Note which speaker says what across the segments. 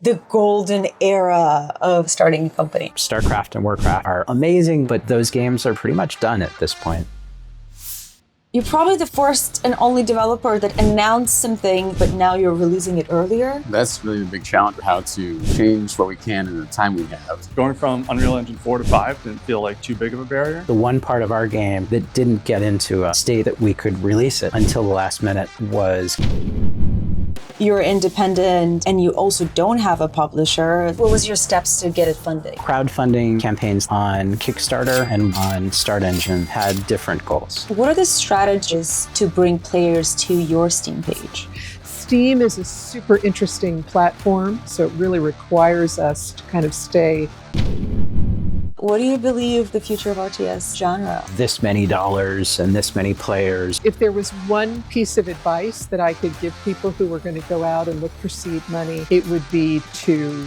Speaker 1: the golden era of starting a company.
Speaker 2: Starcraft and Warcraft are amazing, but those games are pretty much done at this point.
Speaker 1: You're probably the first and only developer that announced something, but now you're releasing it earlier.
Speaker 3: That's really the big challenge, how to change what we can in the time we have.
Speaker 4: Going from Unreal Engine 4 to 5 didn't feel like too big of a barrier.
Speaker 2: The one part of our game that didn't get into a state that we could release it until the last minute was...
Speaker 1: You're independent and you also don't have a publisher. What was your steps to get it funded?
Speaker 2: Crowdfunding campaigns on Kickstarter and on Start Engine had different goals.
Speaker 1: What are the strategies to bring players to your Steam page?
Speaker 5: Steam is a super interesting platform, so it really requires us to kind of stay.
Speaker 1: What do you believe the future of RTS genre?
Speaker 2: This many dollars and this many players.
Speaker 5: If there was one piece of advice that I could give people who were going to go out and look for seed money, it would be to...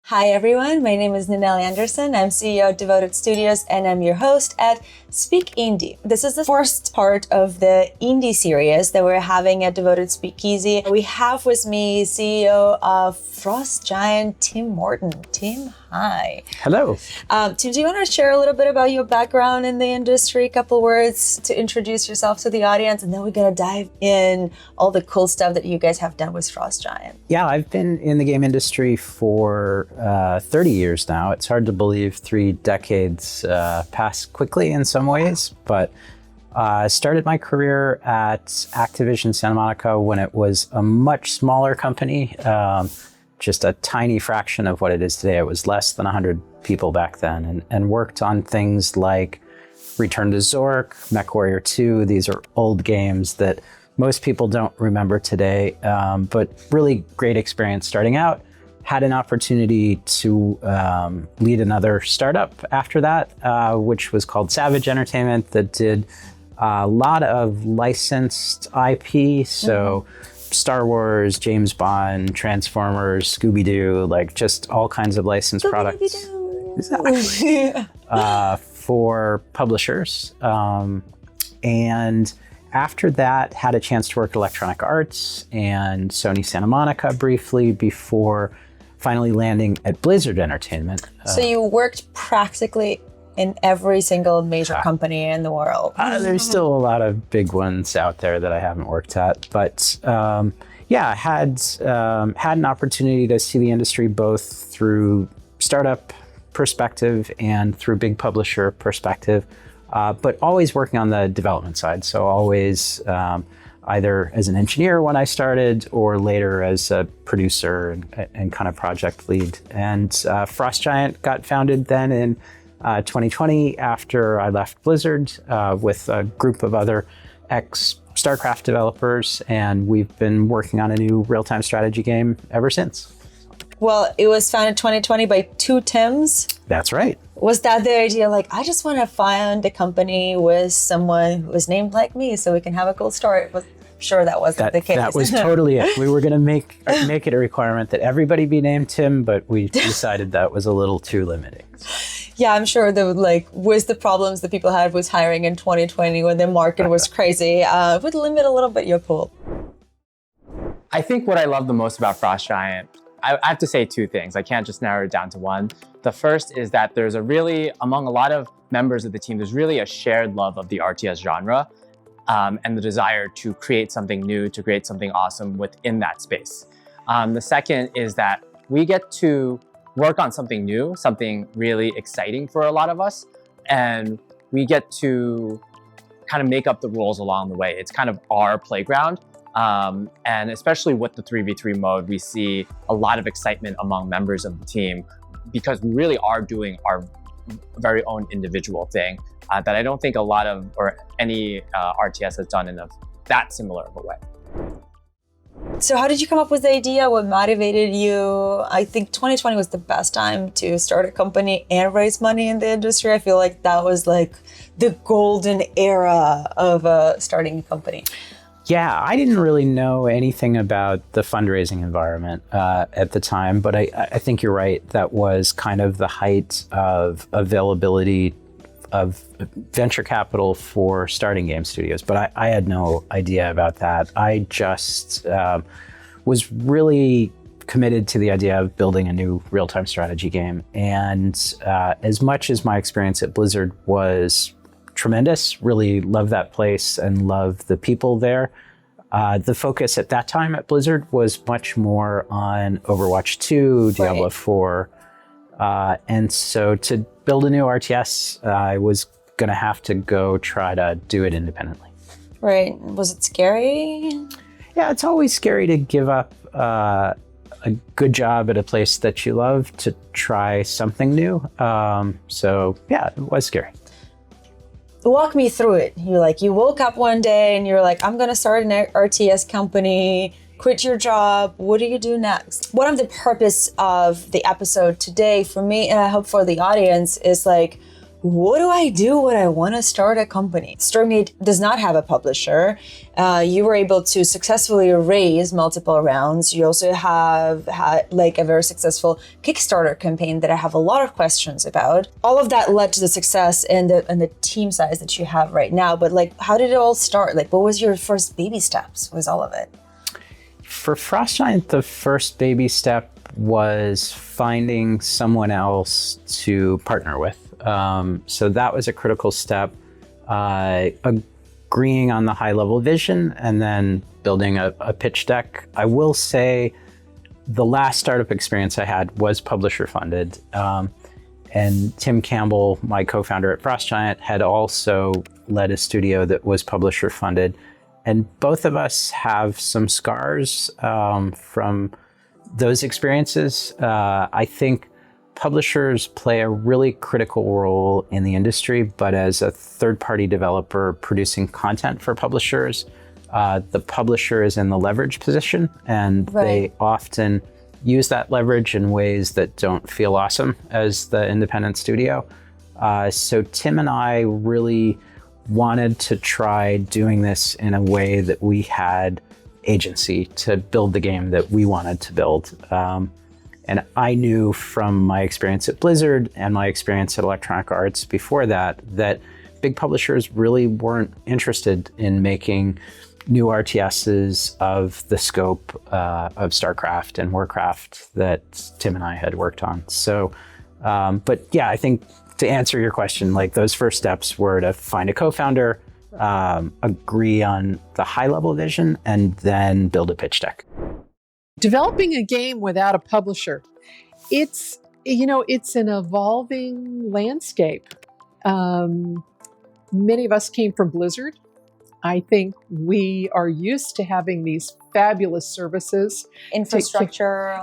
Speaker 1: Hi everyone, my name is Ninel Anderson. I'm CEO of Devoted Studios and I'm your host at SpeakIndie. This is the first part of the indie series that we're having at Devoted Speakeasy. We have with me CEO of Frost Giant, Tim Morten. Tim, hi.
Speaker 2: Hello.
Speaker 1: Tim, do you want to share a little bit about your background in the industry, a couple words to introduce yourself to the audience, and then we're going to dive in all the cool stuff that you guys have done with Frost Giant.
Speaker 2: Yeah, I've been in the game industry for 30 years now. It's hard to believe 3 decades pass quickly in some ways, but I started my career at Activision Santa Monica when it was a much smaller company, just a tiny fraction of what it is today. It was less than 100 people back then, and worked on things like Return to Zork, MechWarrior 2. These are old games that most people don't remember today, but really great experience starting out. Had an opportunity to lead another startup after that, which was called Savage Entertainment, that did a lot of licensed IP. So Star Wars, James Bond, Transformers, Scooby-Doo, like just all kinds of licensed products. Exactly. For publishers. And after that, had a chance to work at Electronic Arts and Sony Santa Monica briefly before finally landing at Blizzard Entertainment.
Speaker 1: So you worked practically in every single major company in the world.
Speaker 2: There's still a lot of big ones out there that I haven't worked at, but yeah, had an opportunity to see the industry both through startup perspective and through big publisher perspective, but always working on the development side. So always either as an engineer when I started or later as a producer and kind of project lead. And Frost Giant got founded then in 2020 after I left Blizzard with a group of other ex-Starcraft developers, and we've been working on a new real-time strategy game ever since.
Speaker 1: Well, it was founded 2020 by 2 Tims.
Speaker 2: That's right.
Speaker 1: Was that the idea, like, I just want to found a company with someone who was named like me so we can have a cool story? But sure, that wasn't the case.
Speaker 2: That was totally it. We were going to make it a requirement that everybody be named Tim, but we decided that was a little too limiting.
Speaker 1: Yeah, I'm sure with the problems that people had with hiring in 2020 when the market was crazy, would limit a little bit your pool.
Speaker 6: I think what I love the most about Frost Giant, I have to say 2 things. I can't just narrow it down to one. The first is that there's among a lot of members of the team, there's really a shared love of the RTS genre and the desire to create something new, to create something awesome within that space. The second is that we get to work on something new, something really exciting for a lot of us, and we get to kind of make up the rules along the way. It's kind of our playground. And especially with the 3v3 mode, we see a lot of excitement among members of the team because we really are doing our very own individual thing that I don't think a lot of, or any RTS has done in that similar of a way.
Speaker 1: So how did you come up with the idea? What motivated you? I think 2020 was the best time to start a company and raise money in the industry. I feel like that was like the golden era of starting a company.
Speaker 2: Yeah, I didn't really know anything about the fundraising environment at the time, but I think you're right. That was kind of the height of availability of venture capital for starting game studios, but I had no idea about that. I just was really committed to the idea of building a new real-time strategy game. And as much as my experience at Blizzard was tremendous, really loved that place and loved the people there, the focus at that time at Blizzard was much more on Overwatch 2, Diablo 4. And so to build a new RTS, I was going to have to go try to do it independently.
Speaker 1: Right. Was it scary?
Speaker 2: Yeah, it's always scary to give up a good job at a place that you love to try something new. So yeah, it was scary.
Speaker 1: Walk me through it. You woke up one day and you're like, I'm going to start an RTS company, quit your job. What do you do next? One of the purpose of the episode today for me, and I hope for the audience, is like, what do I do when I want to start a company? Stormgate does not have a publisher. You were able to successfully raise multiple rounds. You also have had like a very successful Kickstarter campaign that I have a lot of questions about. All of that led to the success and the team size that you have right now. But like, how did it all start? Like, what was your first baby steps? Was all of it?
Speaker 2: For Frost Giant, the first baby step was finding someone else to partner with. So that was a critical step, agreeing on the high level vision and then building a pitch deck. I will say the last startup experience I had was publisher funded. And Tim Campbell, my co-founder at Frost Giant, had also led a studio that was publisher funded. And both of us have some scars from those experiences. I think publishers play a really critical role in the industry, but as a third-party developer producing content for publishers, the publisher is in the leverage position, and they often use that leverage in ways that don't feel awesome as the independent studio. So Tim and I really wanted to try doing this in a way that we had agency to build the game that we wanted to build. And I knew from my experience at Blizzard and my experience at Electronic Arts before that big publishers really weren't interested in making new RTSs of the scope of Starcraft and Warcraft that Tim and I had worked on. So, but yeah, I think to answer your question, like those first steps were to find a co-founder, agree on the high-level vision, and then build a pitch deck.
Speaker 5: Developing a game without a publisher, it's an evolving landscape. Many of us came from Blizzard. I think we are used to having these fabulous services.
Speaker 1: Infrastructure,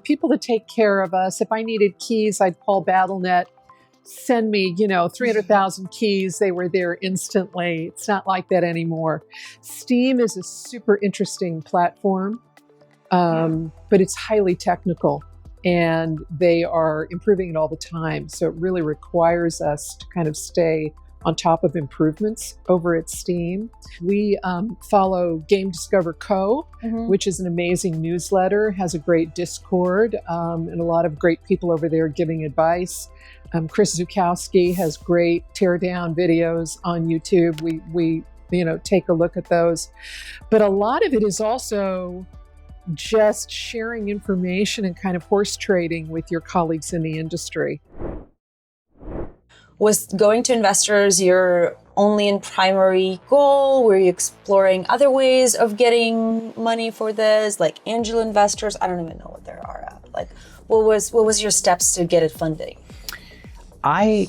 Speaker 5: people to take care of us. If I needed keys, I'd call BattleNet, send me, 300,000 keys. They were there instantly. It's not like that anymore. Steam is a super interesting platform. But it's highly technical and they are improving it all the time. So it really requires us to kind of stay on top of improvements over at Steam. We follow Game Discover Co., which is an amazing newsletter, has a great Discord, and a lot of great people over there giving advice. Chris Zukowski has great teardown videos on YouTube. We take a look at those. But a lot of it is also just sharing information and kind of horse trading with your colleagues in the industry.
Speaker 1: Was going to investors your only and primary goal? Were you exploring other ways of getting money for this, like angel investors? I don't even know what there are. Like, what was your steps to get it funding?
Speaker 2: I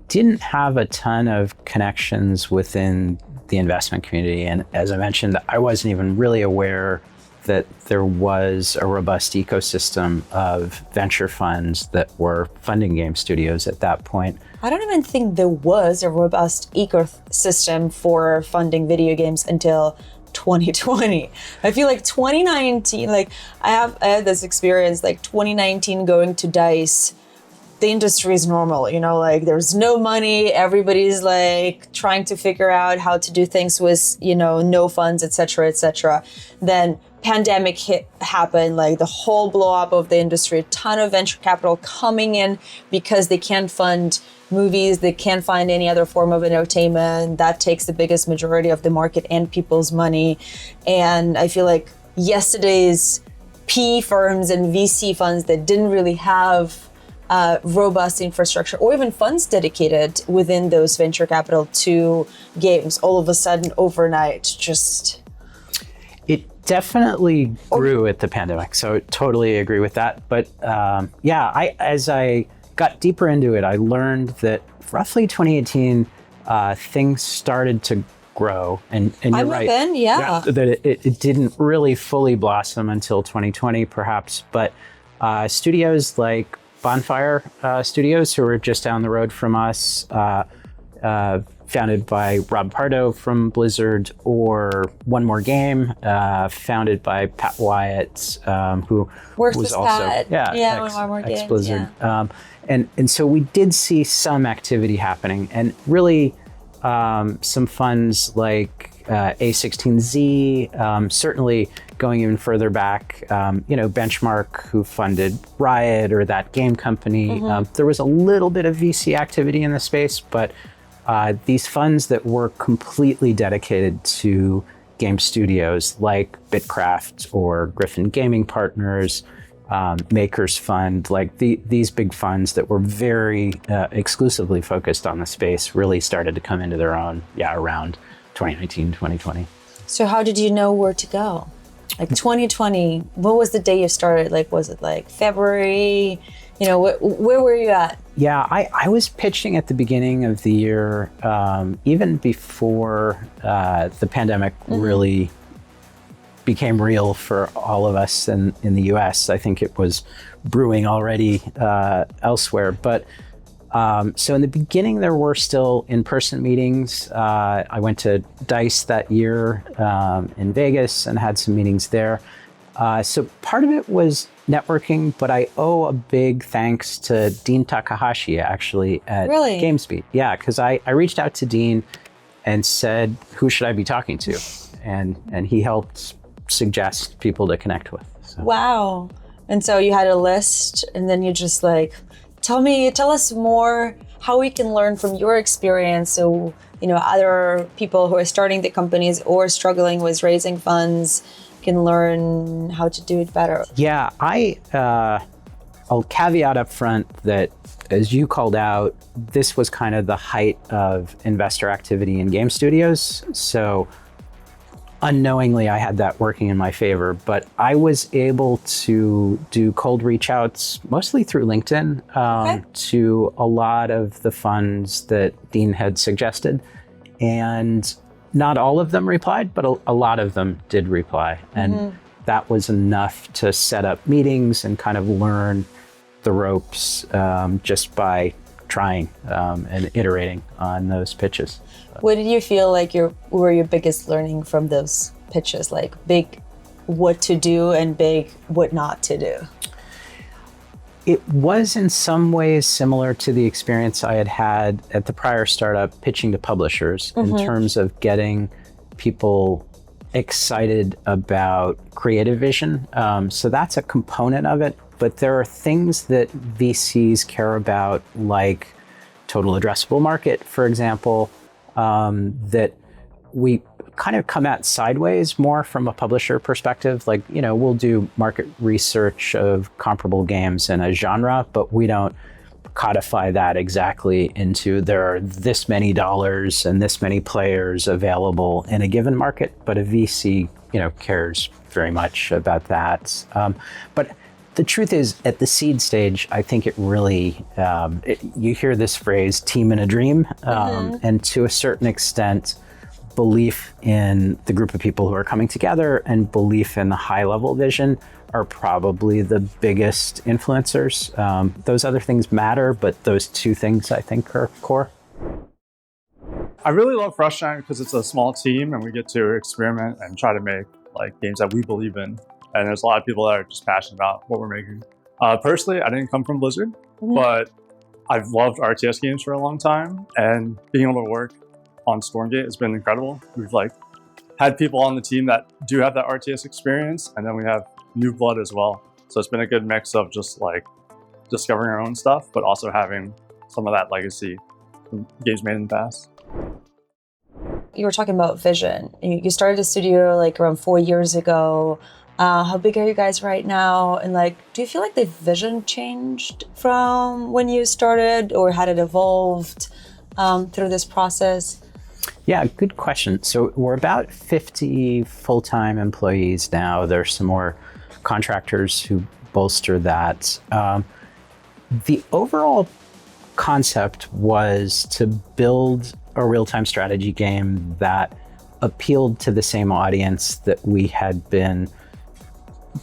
Speaker 2: didn't have a ton of connections within the investment community, and as I mentioned, I wasn't even really aware that there was a robust ecosystem of venture funds that were funding game studios at that point.
Speaker 1: I don't even think there was a robust ecosystem for funding video games until 2020. I feel like 2019, I had this experience, like 2019 going to DICE, the industry is normal, there's no money, everybody's like trying to figure out how to do things with, no funds, et cetera, et cetera. Then pandemic happened, like the whole blow up of the industry, a ton of venture capital coming in because they can't fund movies, they can't find any other form of entertainment. That takes the biggest majority of the market and people's money. And I feel like yesterday's PE firms and VC funds that didn't really have robust infrastructure or even funds dedicated within those venture capital to games, all of a sudden overnight just...
Speaker 2: It definitely grew at the pandemic, so totally agree with that. But as I got deeper into it, I learned that roughly 2018, things started to grow. And you're right. That it didn't really fully blossom until 2020, perhaps. But studios like Bonfire Studios, who are just down the road from us, founded by Rob Pardo from Blizzard, or One More Game, founded by Pat Wyatt, who was also ex-Blizzard. Yeah. And so we did see some activity happening, and really some funds like A16Z, certainly going even further back, Benchmark, who funded Riot or That Game Company. There was a little bit of VC activity in the space, but these funds that were completely dedicated to game studios like Bitcraft or Griffin Gaming Partners, Makers Fund, like these big funds that were very exclusively focused on the space really started to come into their own, around 2019, 2020.
Speaker 1: So how did you know where to go? Like 2020, what was the day you started? Like, was it like February? Where were you at?
Speaker 2: Yeah, I was pitching at the beginning of the year, even before the pandemic really became real for all of us in the US. I think it was brewing already elsewhere. But so in the beginning, there were still in-person meetings. I went to DICE that year in Vegas and had some meetings there. So part of it was networking, but I owe a big thanks to Dean Takahashi, actually, at GameSpeed. Yeah, because I reached out to Dean and said, who should I be talking to? And he helped suggest people to connect with. So.
Speaker 1: Wow. And so you had a list, and then you just like, tell us more how we can learn from your experience. So, other people who are starting the companies or struggling with raising funds can learn how to do it better. Yeah,
Speaker 2: I'll caveat up front that, as you called out, this was kind of the height of investor activity in game studios. So unknowingly, I had that working in my favor, but I was able to do cold reach outs, mostly through LinkedIn, to a lot of the funds that Dean had suggested. And not all of them replied, but a lot of them did reply. And that was enough to set up meetings and kind of learn the ropes just by trying and iterating on those pitches.
Speaker 1: What did you feel like were your biggest learning from those pitches? Like big what to do and big what not to do?
Speaker 2: It was in some ways similar to the experience I had at the prior startup pitching to publishers in terms of getting people excited about creative vision. So that's a component of it, but there are things that VCs care about, like total addressable market, for example, that we kind of come at sideways more from a publisher perspective. Like, we'll do market research of comparable games in a genre, but we don't codify that exactly into there are this many dollars and this many players available in a given market. But a VC, cares very much about that. But the truth is, at the seed stage, I think it really, you hear this phrase, team in a dream, and to a certain extent, belief in the group of people who are coming together and belief in the high level vision are probably the biggest influencers. Those other things matter, but those two things I think are core.
Speaker 4: I really love Frost Giant because it's a small team and we get to experiment and try to make like games that we believe in. And there's a lot of people that are just passionate about what we're making. Personally, I didn't come from Blizzard, but I've loved RTS games for a long time, and being able to work on Stormgate has been incredible. We've had people on the team that do have that RTS experience, and then we have new blood as well. So it's been a good mix of just like discovering our own stuff, but also having some of that legacy from games made in the past.
Speaker 1: You were talking about vision. You started a studio like around 4 years ago. How big are you guys right now? And like, do you feel like the vision changed from when you started, or had it evolved through this process?
Speaker 2: Yeah, good question. So we're about 50 full-time employees now. There's some more contractors who bolster that. The overall concept was to build a real-time strategy game that appealed to the same audience that we had been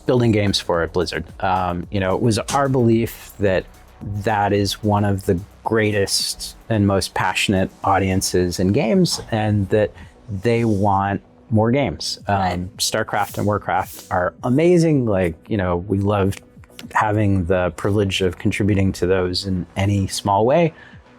Speaker 2: building games for at Blizzard. It was our belief that that is one of the greatest and most passionate audiences in games, and that they want more games. Starcraft and Warcraft are amazing. We love having the privilege of contributing to those in any small way,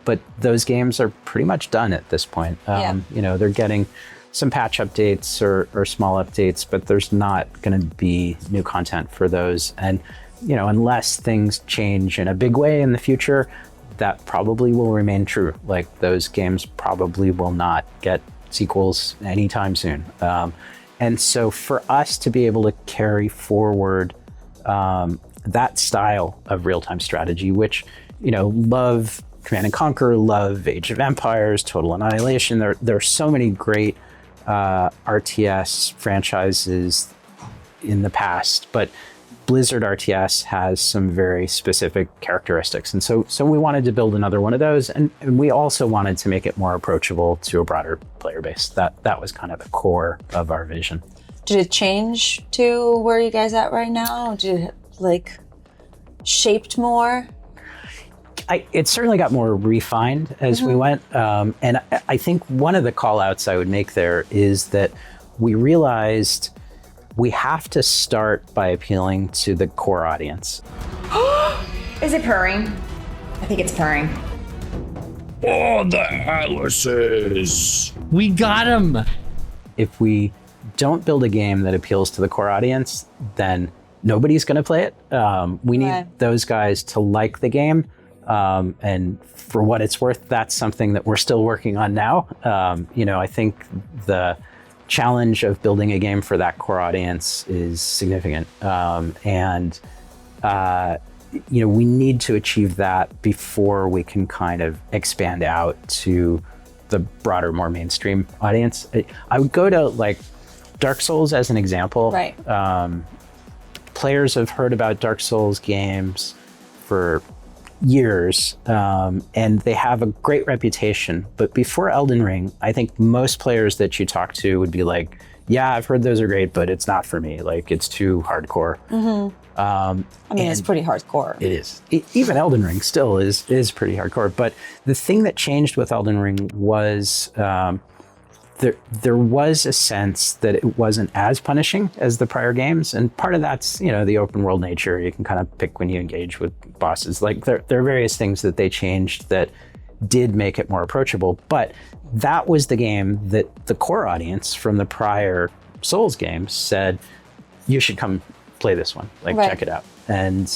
Speaker 2: but those games are pretty much done at this point. They're getting some patch updates or small updates, but there's not going to be new content for those. And, unless things change in a big way in the future, that probably will remain true. Like, those games probably will not get sequels anytime soon. And so for us to be able to carry forward that style of real-time strategy, which, love Command and Conquer, love Age of Empires, Total Annihilation. There are so many great RTS franchises in the past, but Blizzard RTS has some very specific characteristics. And so we wanted to build another one of those. And we also wanted to make it more approachable to a broader player base. That was kind of the core of our vision.
Speaker 1: Did it change to where you guys at right now? Did it shaped more?
Speaker 2: It certainly got more refined as we went. And I think one of the call outs I would make there is that we realized we have to start by appealing to the core audience.
Speaker 7: Is it purring? I think it's purring.
Speaker 8: Oh, the Atlases! We got him!
Speaker 2: If we don't build a game that appeals to the core audience, then nobody's going to play it. We need those guys to like the game. And for what it's worth, that's something that we're still working on now. I think the challenge of building a game for that core audience is significant. We need to achieve that before we can kind of expand out to the broader, more mainstream audience. I would go to Dark Souls as an example.
Speaker 1: Right.
Speaker 2: Players have heard about Dark Souls games for years, and they have a great reputation. But before Elden Ring, I think most players that you talk to would be like, yeah, I've heard those are great, but it's not for me. It's too hardcore.
Speaker 1: It's pretty hardcore.
Speaker 2: It is. Even Elden Ring still is pretty hardcore. But the thing that changed with Elden Ring was there was a sense that it wasn't as punishing as the prior games. And part of that's, the open world nature. You can kind of pick when you engage with bosses. There are various things that they changed that did make it more approachable. But that was the game that the core audience from the prior Souls games said, you should come play this one, check it out. And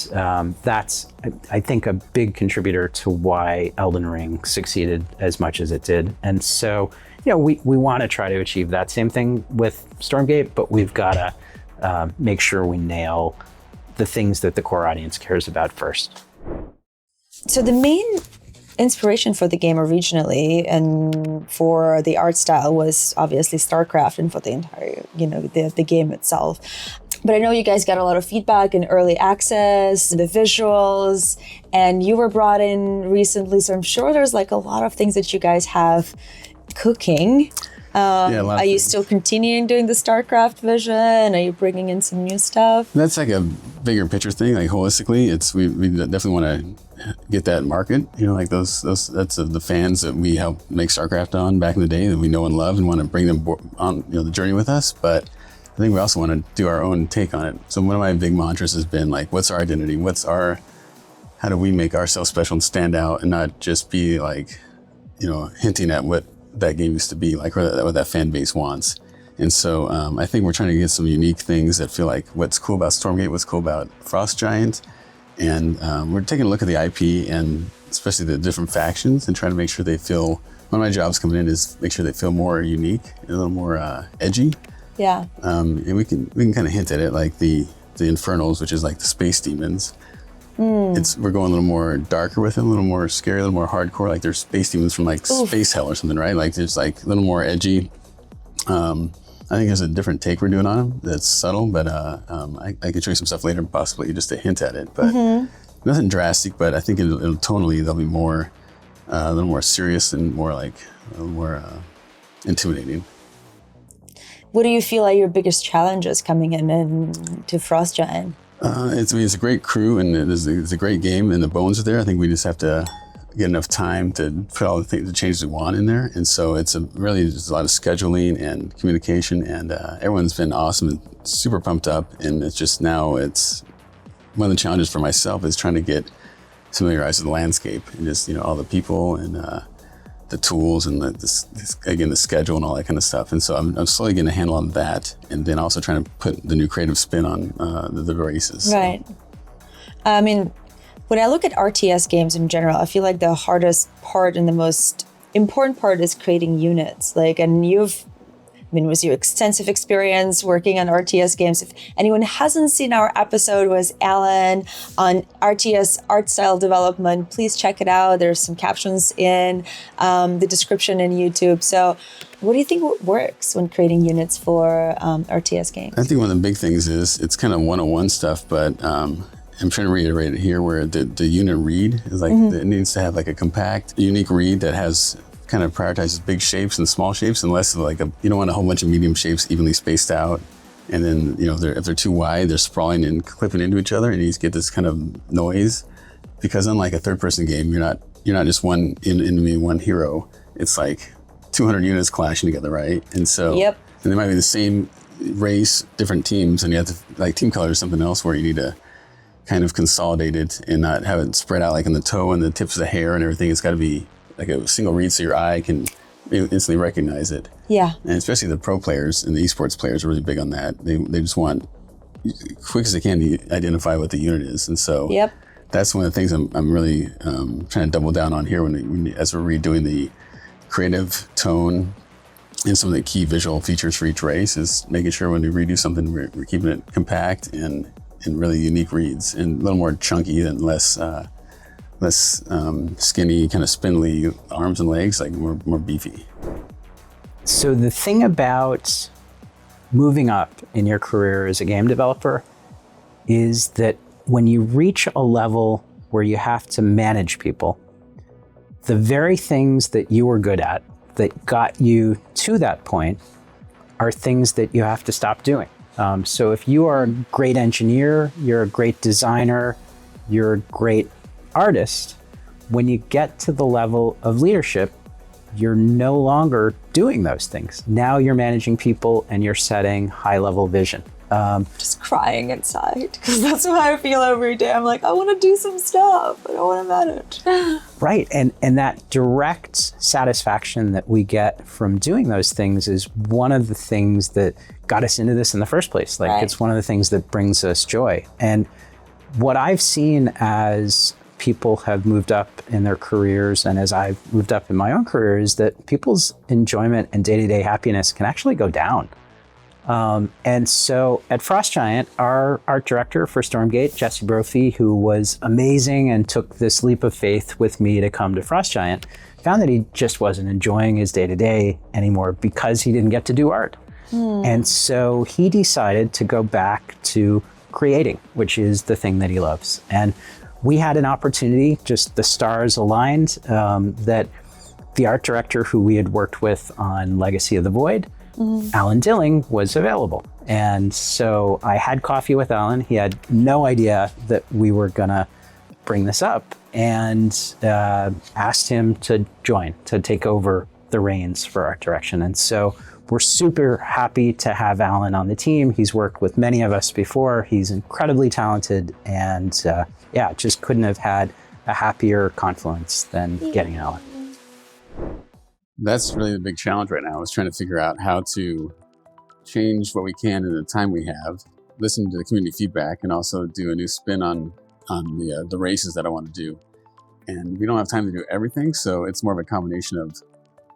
Speaker 2: that's, I think, a big contributor to why Elden Ring succeeded as much as it did. And so, we want to try to achieve that same thing with Stormgate, but we've got to make sure we nail the things that the core audience cares about first.
Speaker 1: So the main inspiration for the game originally and for the art style was obviously Starcraft, and for the entire, the game itself. But I know you guys got a lot of feedback in early access, the visuals, and you were brought in recently. So I'm sure there's a lot of things that you guys have cooking. Are you still continuing doing the Starcraft vision? Are you bringing in some new stuff?
Speaker 3: That's a bigger picture thing. Holistically, we definitely want to get that market. That's the fans that we helped make Starcraft on back in the day that we know and love, and want to bring them on the journey with us. But I think we also want to do our own take on it. So one of my big mantras has been what's our identity? How do we make ourselves special and stand out, and not just be hinting at what that game used to be or what that fan base wants. And so I think we're trying to get some unique things that feel like what's cool about Stormgate, what's cool about Frost Giant. And we're taking a look at the IP and especially the different factions and trying to make sure they feel, one of my jobs coming in is make sure they feel more unique, a little more edgy.
Speaker 1: Yeah.
Speaker 3: And we can kind of hint at it, like the Infernals, which is like the space demons. We're going a little more darker with them, a little more scary, a little more hardcore. Like there's space demons from like Space Hell or something, right? Like there's like a little more edgy. I think there's a different take we're doing on them that's subtle, but I could show you some stuff later, possibly just to hint at it. But nothing drastic, but I think it'll tonally they'll be more, a little more serious and more like a little more intimidating.
Speaker 1: What do you feel are your biggest challenges coming in to Frost Giant?
Speaker 3: It's a great crew and it's a great game and the bones are there. I think we just have to get enough time to put all the changes we want in there. And so it's really just a lot of scheduling and communication and everyone's been awesome and super pumped up. And it's just now it's one of the challenges for myself is trying to get familiarized with the landscape and just, all the people and the tools and the schedule and all that kind of stuff. And so I'm slowly getting a handle on that and then also trying to put the new creative spin on the races.
Speaker 1: Right. I mean, when I look at RTS games in general, I feel like the hardest part and the most important part is creating units. With your extensive experience working on RTS games, if anyone hasn't seen our episode was Alan on RTS art style development, please check it out. There's some captions in the description in YouTube. So what do you think works when creating units for RTS games?
Speaker 3: I think one of the big things is it's kind of 101 stuff, but I'm trying to reiterate it here where the unit read is like, it needs to have like a compact, unique read that has kind of prioritizes big shapes and small shapes and less of like you don't want a whole bunch of medium shapes evenly spaced out. And then, if they're too wide, they're sprawling and clipping into each other and you just get this kind of noise because unlike a third person game, you're not just one enemy, one hero. It's like 200 units clashing together, right? And so, and they might be the same race, different teams, and you have to like team color or something else where you need to kind of consolidate it and not have it spread out like in the toe and the tips of the hair and everything. It's got to be like a single read so your eye can instantly recognize it. Yeah. And especially the pro players and the esports players are really big on that. They just want quick as they can to identify what the unit is. And so that's one of the things I'm really trying to double down on here as we're redoing the creative tone and some of the key visual features for each race is making sure when we redo something, we're keeping it compact and really unique reads and a little more chunky and less skinny, kind of spindly arms and legs, like more beefy.
Speaker 2: So the thing about moving up in your career as a game developer is that when you reach a level where you have to manage people, the very things that you were good at that got you to that point are things that you have to stop doing. So if you are a great engineer, you're a great designer, you're a great artist, when you get to the level of leadership, you're no longer doing those things. Now you're managing people and you're setting high-level vision.
Speaker 1: Just crying inside, because that's how I feel every day. I'm like, I want to do some stuff. I don't want to manage.
Speaker 2: Right, and that direct satisfaction that we get from doing those things is one of the things that got us into this in the first place. Like, it's one of the things that brings us joy. And what I've seen as people have moved up in their careers and as I've moved up in my own career is that people's enjoyment and day-to-day happiness can actually go down. And so at Frost Giant, our art director for Stormgate, Jesse Brophy, who was amazing and took this leap of faith with me to come to Frost Giant, found that he just wasn't enjoying his day-to-day anymore because he didn't get to do art. And so he decided to go back to creating, which is the thing that he loves. And we had an opportunity, just the stars aligned, that the art director who we had worked with on Legacy of the Void, Alan Dilling, was available. And so I had coffee with Alan. He had no idea that we were gonna bring this up and asked him to join, to take over the reins for art direction. And so we're super happy to have Alan on the team. He's worked with many of us before. He's incredibly talented and just couldn't have had a happier confluence than getting Alan.
Speaker 3: That's really the big challenge right now is trying to figure out how to change what we can in the time we have, listen to the community feedback, and also do a new spin on the races that I want to do. And we don't have time to do everything, so it's more of a combination of,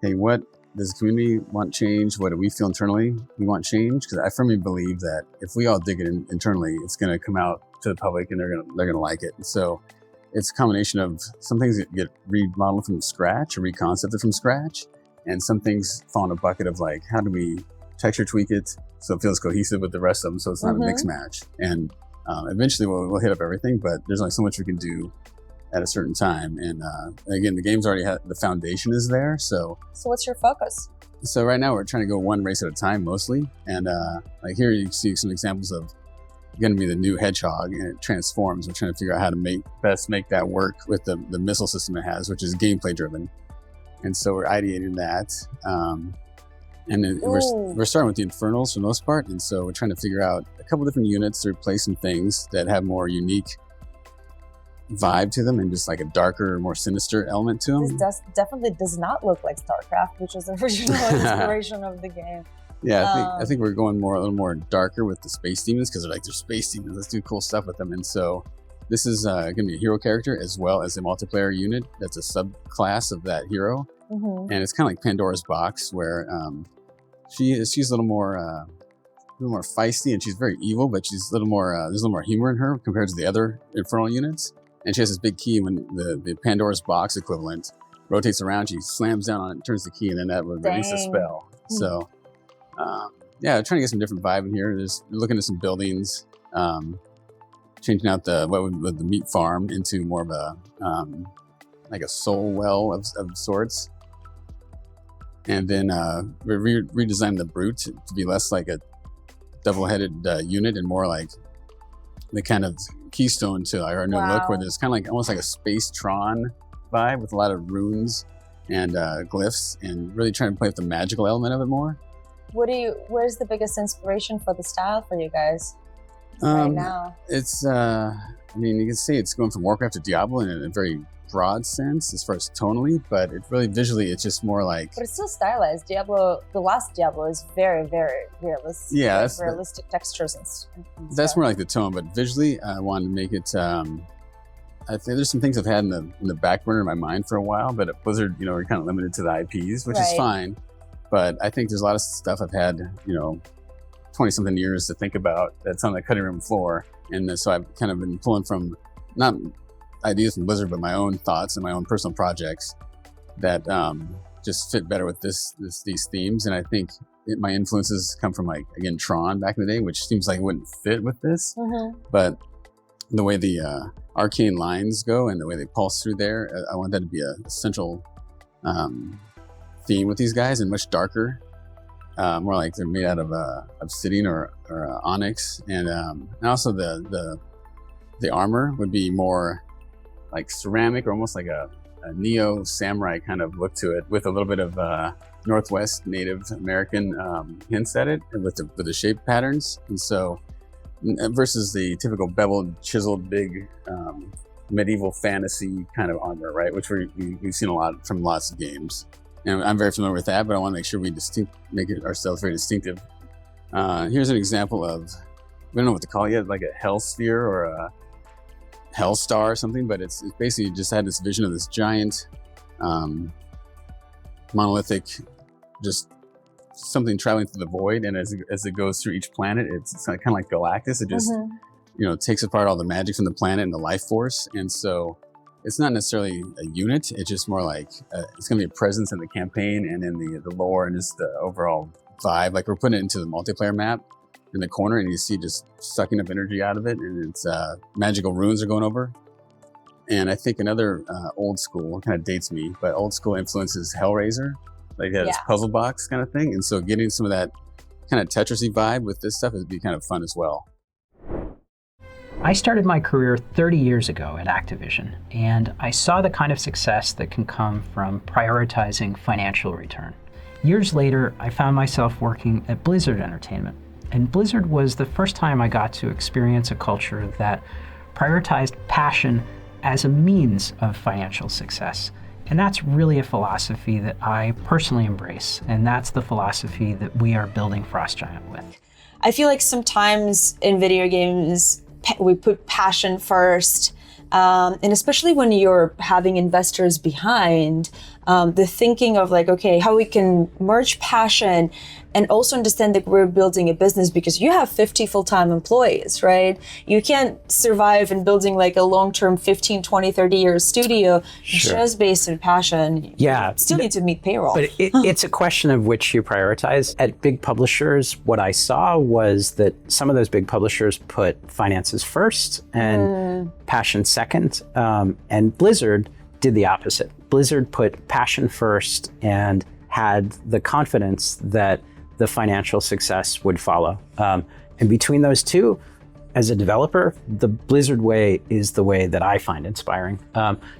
Speaker 3: hey, what does the community want change? What do we feel internally we want change? Because I firmly believe that if we all dig it internally, it's going to come out to the public, and they're going to like it. And so it's a combination of some things that get remodeled from scratch or reconcepted from scratch, and some things fall in a bucket of like, how do we texture tweak it so it feels cohesive with the rest of them, so it's not a mix match. And eventually we'll hit up everything, but there's only so much we can do at a certain time. And again, the game's already the foundation is there. So
Speaker 1: what's your focus?
Speaker 3: So right now we're trying to go one race at a time mostly. And like here you see some examples of going to be the new hedgehog, and it transforms. We're trying to figure out how to best make that work with the missile system it has, which is gameplay driven. And so we're ideating that. And then we're starting with the Infernals for the most part. And so we're trying to figure out a couple different units to replace some things that have more unique vibe to them and just like a darker, more sinister element to them.
Speaker 1: This definitely does not look like Starcraft, which is the original inspiration of the game.
Speaker 3: Yeah, I think we're going a little more darker with the space demons, because they're space demons. Let's do cool stuff with them. And so this is going to be a hero character as well as a multiplayer unit that's a subclass of that hero. And it's kind of like Pandora's Box, where she's a little more feisty, and she's very evil, but she's a little more there's a little more humor in her compared to the other Infernal units. And she has this big key. When the Pandora's Box equivalent rotates around, she slams down on it, turns the key, and then that would release a spell. So yeah, trying to get some different vibe in here. We're looking at some buildings, changing out the meat farm into more of a like a soul well of sorts. And then we redesigned the Brute to be less like a double-headed unit and more like the kind of keystone to our new look, where there's kind of like almost like a Space Tron vibe with a lot of runes and glyphs, and really trying to play with the magical element of it more.
Speaker 1: Where's the biggest inspiration for the style for you guys right now?
Speaker 3: It's I mean, you can say it's going from Warcraft to Diablo in a very broad sense as far as tonally, but it really visually it's just more like.
Speaker 1: But it's still stylized. Diablo, the last Diablo, is very, very realistic.
Speaker 3: Yeah, that's
Speaker 1: realistic textures and
Speaker 3: that's
Speaker 1: stuff.
Speaker 3: more like the tone. But visually, I wanted to make it. I think there's some things I've had in the back burner in my mind for a while, but at Blizzard, we're kind of limited to the IPs, which is fine. But I think there's a lot of stuff I've had, 20-something years to think about that's on the cutting room floor. And so I've kind of been pulling from, not ideas from Blizzard, but my own thoughts and my own personal projects that just fit better with these themes. And I think my influences come from, like, again, Tron back in the day, which seems like it wouldn't fit with this. But the way the arcane lines go and the way they pulse through there, I want that to be a central theme with these guys, and much darker, more like they're made out of obsidian or onyx, and also the armor would be more like ceramic, or almost like a neo samurai kind of look to it, with a little bit of Northwest Native American hints at it, with the shape patterns. And so versus the typical beveled, chiseled, big medieval fantasy kind of armor, right, which we've seen a lot from lots of games. And I'm very familiar with that, but I want to make sure we make it ourselves very distinctive. Here's an example of, I don't know what to call it yet, like a hell sphere or a hell star or something, but it's basically just had this vision of this giant monolithic, just something traveling through the void. And as it goes through each planet, it's kind of like Galactus. It just, takes apart all the magic from the planet and the life force. And so it's not necessarily a unit. It's just more like it's going to be a presence in the campaign and in the lore and just the overall vibe. Like, we're putting it into the multiplayer map in the corner, and you see just sucking up energy out of it, and it's magical runes are going over. And I think another old school, kind of dates me, but old school influences Hellraiser, like that puzzle box kind of thing. And so getting some of that kind of Tetris-y vibe with this stuff would be kind of fun as well.
Speaker 2: I started my career 30 years ago at Activision, and I saw the kind of success that can come from prioritizing financial return. Years later, I found myself working at Blizzard Entertainment, and Blizzard was the first time I got to experience a culture that prioritized passion as a means of financial success, And that's really a philosophy that I personally embrace. And that's the philosophy that we are building Frost Giant with.
Speaker 1: I feel like sometimes in video games, we put passion first. And especially when you're having investors behind, the thinking of like, okay, how we can merge passion and also understand that we're building a business, because you have 50 full-time employees, right? You can't survive in building like a long-term 15, 20, 30 year studio just based on passion.
Speaker 2: Yeah.
Speaker 1: You still need to meet payroll.
Speaker 2: But it's a question of which you prioritize. At big publishers, what I saw was that some of those big publishers put finances first and passion second. And Blizzard did the opposite. Blizzard put passion first and had the confidence that the financial success would follow. And between those two, as a developer, the Blizzard way is the way that I find inspiring.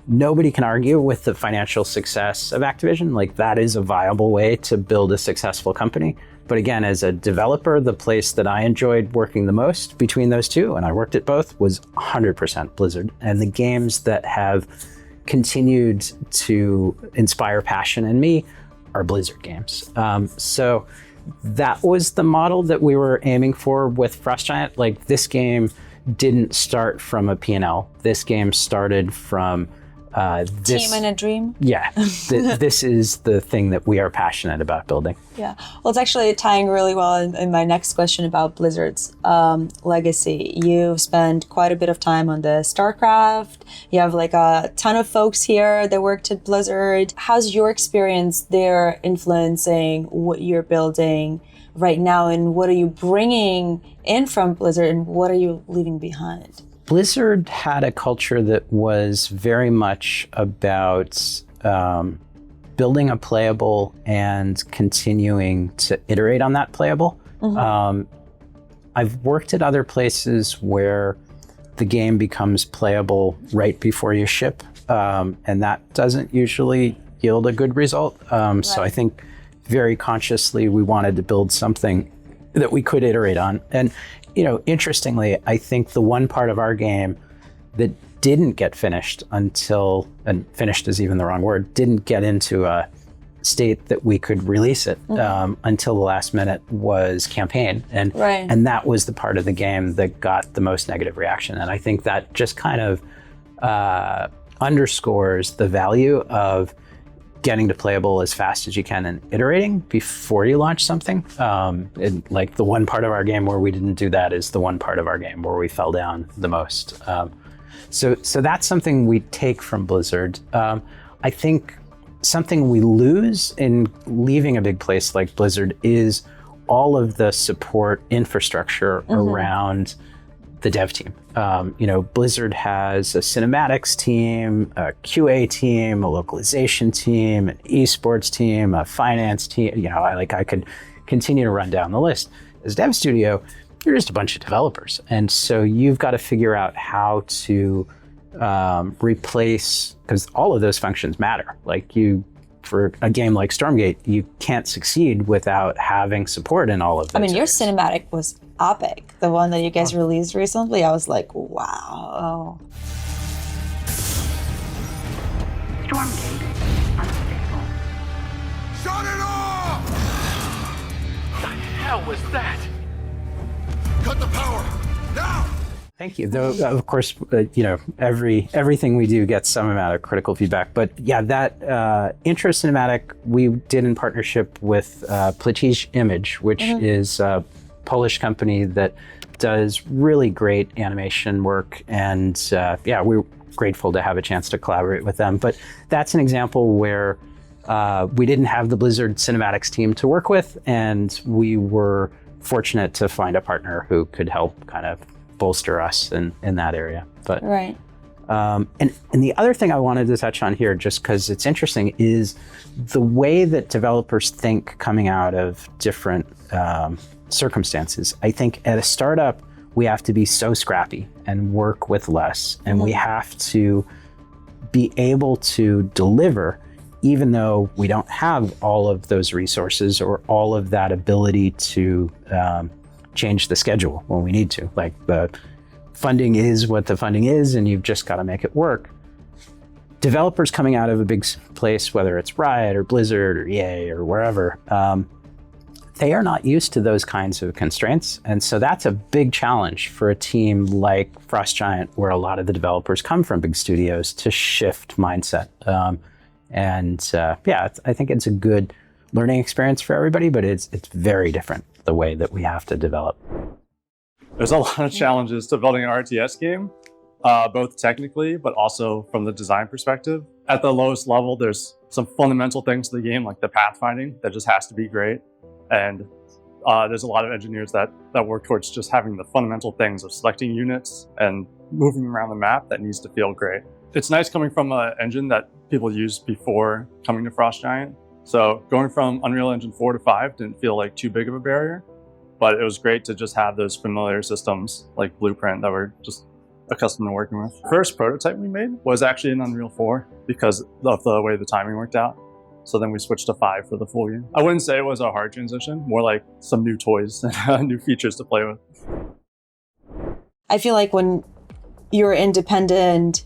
Speaker 2: Nobody can argue with the financial success of Activision. Like, that is a viable way to build a successful company. But again, as a developer, the place that I enjoyed working the most between those two, and I worked at both, was 100% Blizzard. And the games that have continued to inspire passion in me are Blizzard games. So that was the model that we were aiming for with Frost Giant. Like, this game didn't start from a P&L. This game started from this
Speaker 1: Team and a dream.
Speaker 2: Yeah, this is the thing that we are passionate about building.
Speaker 1: Yeah, well, it's actually tying really well in my next question about Blizzard's legacy. You've spent quite a bit of time on the Starcraft. You have like a ton of folks here that worked at Blizzard. How's your experience there influencing what you're building right now, and what are you bringing in from Blizzard, and what are you leaving behind?
Speaker 2: Blizzard had a culture that was very much about building a playable and continuing to iterate on that playable. I've worked at other places where the game becomes playable right before you ship, and that doesn't usually yield a good result. So I think very consciously we wanted to build something that we could iterate on. And interestingly, I think the one part of our game that didn't get finished until, and finished is even the wrong word, didn't get into a state that we could release it until the last minute was campaign. And that was the part of the game that got the most negative reaction. And I think that just kind of underscores the value of getting to playable as fast as you can and iterating before you launch something. And like, the one part of our game where we didn't do that is the one part of our game where we fell down the most. So that's something we take from Blizzard. I think something we lose in leaving a big place like Blizzard is all of the support infrastructure around the dev team. Blizzard has a cinematics team, a QA team, a localization team, an esports team, a finance team. I could continue to run down the list. As a dev studio, you're just a bunch of developers. And so you've got to figure out how to replace, because all of those functions matter. For a game like Stormgate, you can't succeed without having support in all of those.
Speaker 1: I mean, your
Speaker 2: areas.
Speaker 1: cinematic was epic. The one that you guys released recently, I was like, wow.
Speaker 9: Stormgate unstable.
Speaker 10: Shut it off!
Speaker 8: What the hell was that?
Speaker 10: Cut the power now!
Speaker 2: Thank you. Though, of course, everything we do gets some amount of critical feedback. But yeah, that intro cinematic we did in partnership with Platij Image, which is a Polish company that does really great animation work. And we're grateful to have a chance to collaborate with them. But that's an example where we didn't have the Blizzard cinematics team to work with, and we were fortunate to find a partner who could help kind of bolster us in that area. But and the other thing I wanted to touch on here, just because it's interesting, is the way that developers think coming out of different circumstances. I think at a startup, we have to be so scrappy and work with less, and we have to be able to deliver even though we don't have all of those resources or all of that ability to change the schedule when we need to. Like, the funding is what the funding is, and you've just got to make it work. developers coming out of a big place, whether it's Riot or Blizzard or EA or wherever, they are not used to those kinds of constraints. And so that's a big challenge for a team like Frost Giant, where a lot of the developers come from big studios, to shift mindset. I think it's a good learning experience for everybody, but it's very different the way that we have to develop.
Speaker 4: There's a lot of challenges to building an RTS game, both technically, but also from the design perspective. At the lowest level, there's some fundamental things to the game, like the pathfinding, that just has to be great. And there's a lot of engineers that work towards just having the fundamental things of selecting units and moving around the map that needs to feel great. It's nice coming from an engine that people used before coming to Frost Giant. So going from Unreal Engine 4 to 5 didn't feel like too big of a barrier, but it was great to just have those familiar systems like Blueprint that we're just accustomed to working with. First prototype we made was actually in Unreal 4 because of the way the timing worked out. So then we switched to 5 for the full game. I wouldn't say it was a hard transition, more like some new toys and new features to play with.
Speaker 1: I feel like when you're independent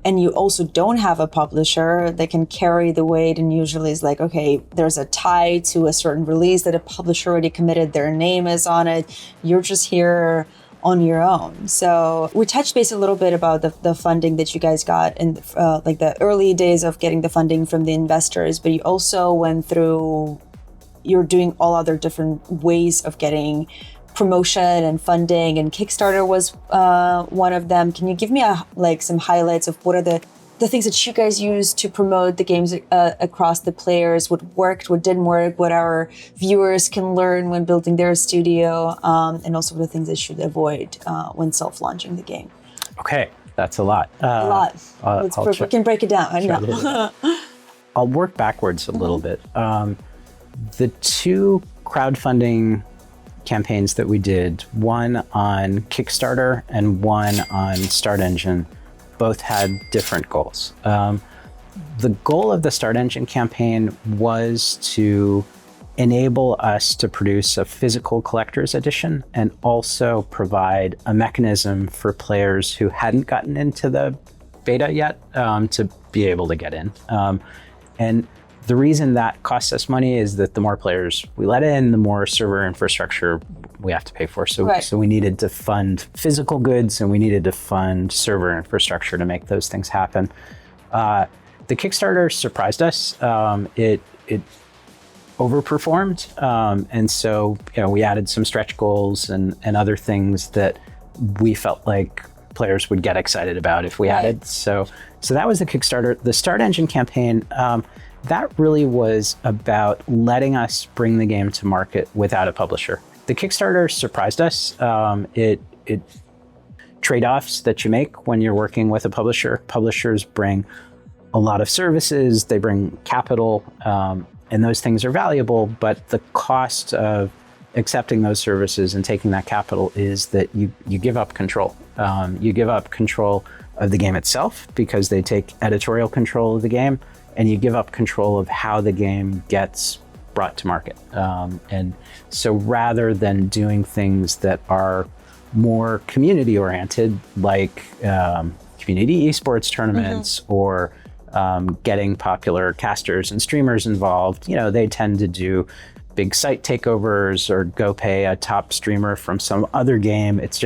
Speaker 1: and you also don't have a publisher that can carry the weight, and usually it's like, okay, there's a tie to a certain release that a publisher already committed, their name is on it, you're just here on your own. So we touched base a little bit about the funding that you guys got in like the early days of getting the funding from the investors, but you also went through, you're doing all other different ways of getting promotion and funding, and Kickstarter was one of them. Can you give me some highlights of what are the things that you guys use to promote the games across the players, what worked, what didn't work, what our viewers can learn when building their studio, and also the things they should avoid when self-launching the game?
Speaker 2: Okay, that's a lot.
Speaker 1: A lot. We can break it down. I know.
Speaker 2: I'll work backwards a little bit. The two crowdfunding campaigns that we did, one on Kickstarter and one on Start Engine, both had different goals. The goal of the Start Engine campaign was to enable us to produce a physical collector's edition and also provide a mechanism for players who hadn't gotten into the beta yet to be able to get in. And the reason that costs us money is that the more players we let in, the more server infrastructure we have to pay for. So we needed to fund physical goods and we needed to fund server infrastructure to make those things happen. The Kickstarter surprised us. It overperformed. And so we added some stretch goals and other things that we felt like players would get excited about if we added. So that was the Kickstarter. The Start Engine campaign, that really was about letting us bring the game to market without a publisher. The Kickstarter surprised us. It trade-offs that you make when you're working with a publisher. Publishers bring a lot of services, they bring capital, and those things are valuable, but the cost of accepting those services and taking that capital is that you give up control. You give up control of the game itself because they take editorial control of the game, and you give up control of how the game gets brought to market. And so rather than doing things that are more community oriented, like community esports tournaments or getting popular casters and streamers involved, they tend to do big site takeovers or go pay a top streamer from some other game. It's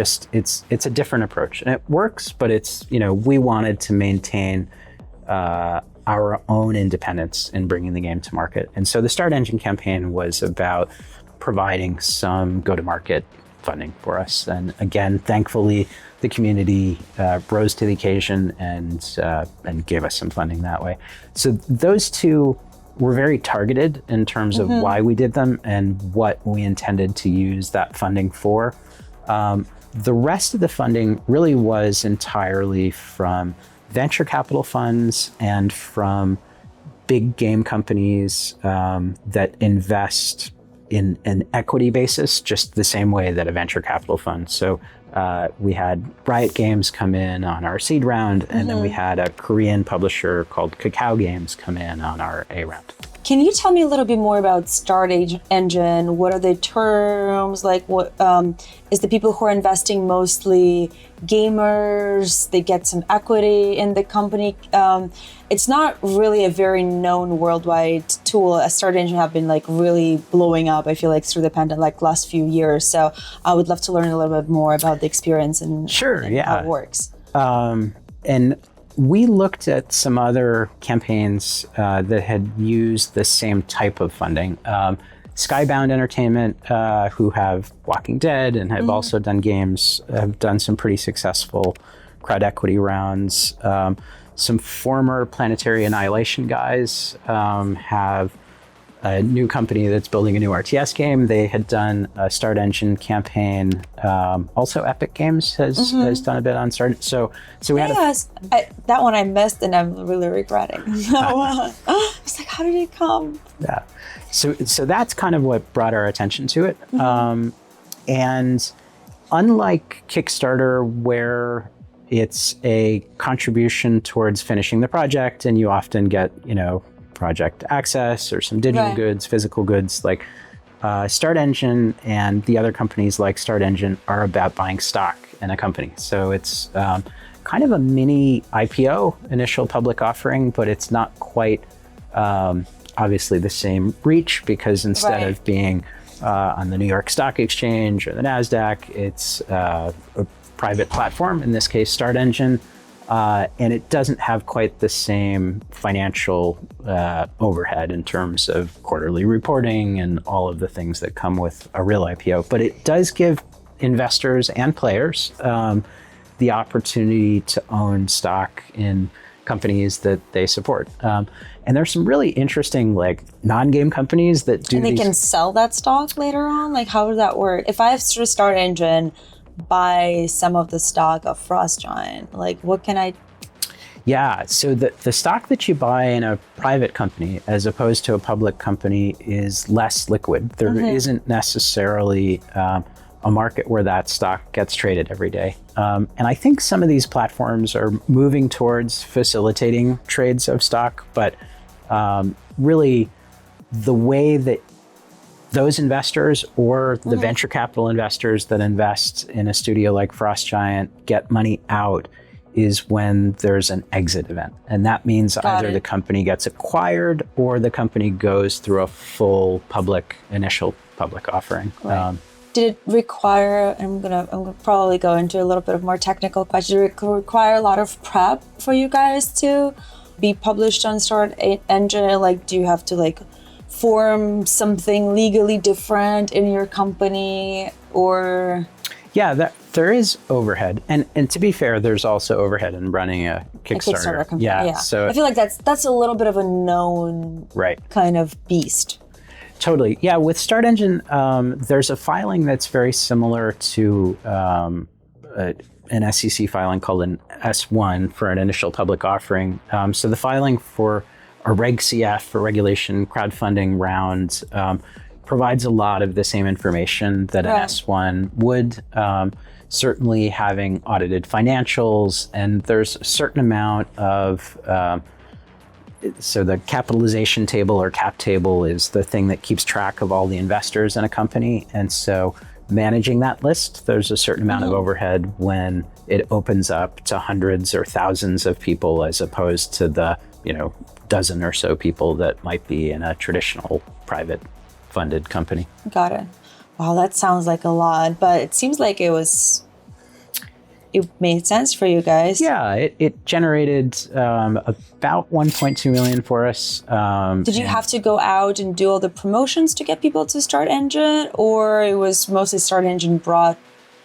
Speaker 2: a different approach, and it works, but we wanted to maintain our own independence in bringing the game to market. And so the Start Engine campaign was about providing some go-to-market funding for us. And again, thankfully, the community rose to the occasion and gave us some funding that way. So those two were very targeted in terms of why we did them and what we intended to use that funding for. The rest of the funding really was entirely from venture capital funds and from big game companies that invest in an equity basis, just the same way that a venture capital fund. So We had Riot Games come in on our seed round, and then we had a Korean publisher called Kakao Games come in on our A round.
Speaker 1: Can you tell me a little bit more about Start Engine? What are the terms? Like, what is the people who are investing mostly gamers? They get some equity in the company. It's not really a very known worldwide tool. Start Engine have been like really blowing up, I feel like, through the pandemic, like last few years. So I would love to learn a little bit more about the experience and, how it works.
Speaker 2: And we looked at some other campaigns that had used the same type of funding. Skybound Entertainment, who have Walking Dead and have also done games, have done some pretty successful crowd equity rounds. Some former Planetary Annihilation guys have a new company that's building a new RTS game. They had done a Start Engine campaign. Also, Epic Games has done a bit on Start. So we had
Speaker 1: that one I missed, and I'm really regretting. I was like, how did it come?
Speaker 2: Yeah. So that's kind of what brought our attention to it. And unlike Kickstarter, where it's a contribution towards finishing the project, and you often get, project access or some digital goods, physical goods, like Start Engine and the other companies like Start Engine are about buying stock in a company. So it's kind of a mini IPO, initial public offering, but it's not quite obviously the same reach, because instead of being on the New York Stock Exchange or the NASDAQ, it's a private platform, in this case Start Engine. And it doesn't have quite the same financial overhead in terms of quarterly reporting and all of the things that come with a real IPO. But it does give investors and players the opportunity to own stock in companies that they support. And there's some really interesting, like, non-game companies that do.
Speaker 1: And they can sell that stock later on? Like, how does that work? If I have to Start Engine, buy some of the stock of Frost Giant, like, what can I?
Speaker 2: Yeah, so the stock that you buy in a private company as opposed to a public company is less liquid. There isn't necessarily a market where that stock gets traded every day. And I think some of these platforms are moving towards facilitating trades of stock, but really the way that those investors or the venture capital investors that invest in a studio like Frost Giant get money out is when there's an exit event. And that means either the company gets acquired or the company goes through a full initial public offering.
Speaker 1: Right. Did it require, I'm gonna probably go into a little bit of more technical questions, did it require a lot of prep for you guys to be published on Start Engine? Like, do you have to form something legally different in your company, or?
Speaker 2: Yeah, there is overhead, and to be fair, there's also overhead in running a Kickstarter
Speaker 1: company. Yeah, so I feel like that's a little bit of a known kind of beast.
Speaker 2: Totally, yeah. With Start Engine, there's a filing that's very similar to an SEC filing called an S1 for an initial public offering. So the filing for a Reg CF, a regulation crowdfunding round, provides a lot of the same information that an S1 would, certainly having audited financials, and there's a certain amount of, so the capitalization table or cap table is the thing that keeps track of all the investors in a company. And so managing that list, there's a certain amount of overhead when it opens up to hundreds or thousands of people, as opposed to the, dozen or so people that might be in a traditional private funded company. Got it.
Speaker 1: Wow, that sounds like a lot, but it seems like it made sense for you guys.
Speaker 2: Yeah, it generated about 1.2 million for us.
Speaker 1: Did you have to go out and do all the promotions to get people to Start Engine, or it was mostly Start Engine brought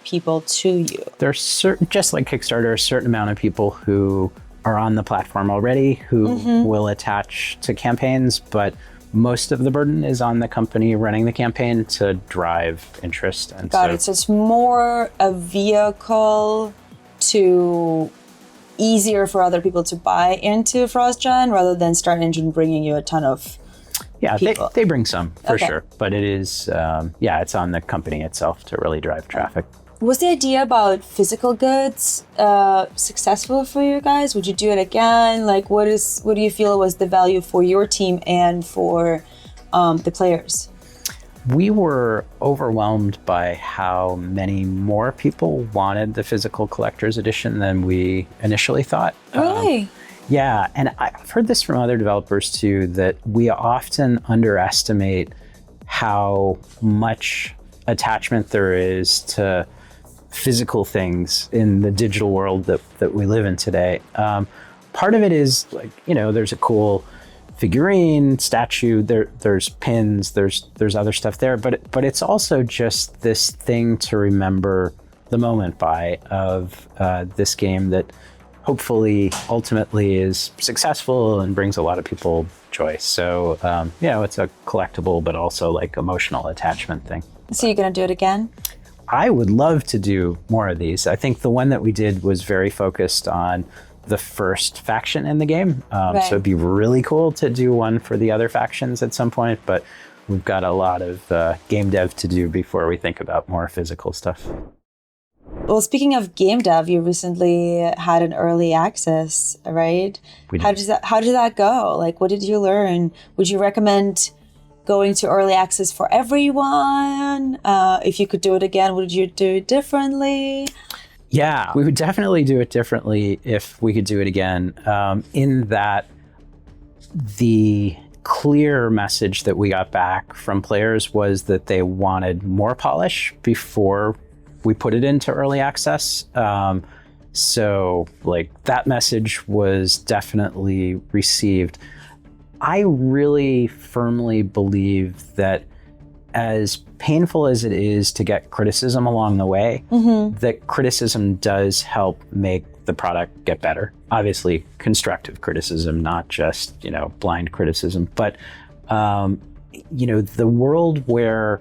Speaker 1: people to you?
Speaker 2: There's just like Kickstarter, a certain amount of people who are on the platform already who will attach to campaigns, but most of the burden is on the company running the campaign to drive interest. And
Speaker 1: Got it. So it's more a vehicle to easier for other people to buy into FrostGen rather than Start Engine bringing you a ton of people.
Speaker 2: They bring some for sure, but it is, it's on the company itself to really drive traffic.
Speaker 1: Was the idea about physical goods successful for you guys? Would you do it again? Like, what do you feel was the value for your team and for the players?
Speaker 2: We were overwhelmed by how many more people wanted the physical collector's edition than we initially thought.
Speaker 1: Really?
Speaker 2: Yeah, and I've heard this from other developers too, that we often underestimate how much attachment there is to physical things in the digital world that we live in today. Part of it is like, there's a cool figurine, statue, there's pins, there's other stuff there, but it's also just this thing to remember the moment by of this game that hopefully ultimately is successful and brings a lot of people joy. So, it's a collectible, but also like emotional attachment thing.
Speaker 1: So you're gonna do it again?
Speaker 2: I would love to do more of these. I think the one that we did was very focused on the first faction in the game.
Speaker 1: Right.
Speaker 2: So it'd be really cool to do one for the other factions at some point, but we've got a lot of game dev to do before we think about more physical stuff.
Speaker 1: Well, speaking of game dev, you recently had an early access, right? How did that go? Like, what did you learn? Would you recommend going to early access for everyone? If you could do it again, would you do it differently?
Speaker 2: Yeah, we would definitely do it differently if we could do it again. In that the clear message that we got back from players was that they wanted more polish before we put it into early access. So like that message was definitely received. I really firmly believe that as painful as it is to get criticism along the way, that criticism does help make the product get better. Obviously, constructive criticism, not just, blind criticism. But, the world where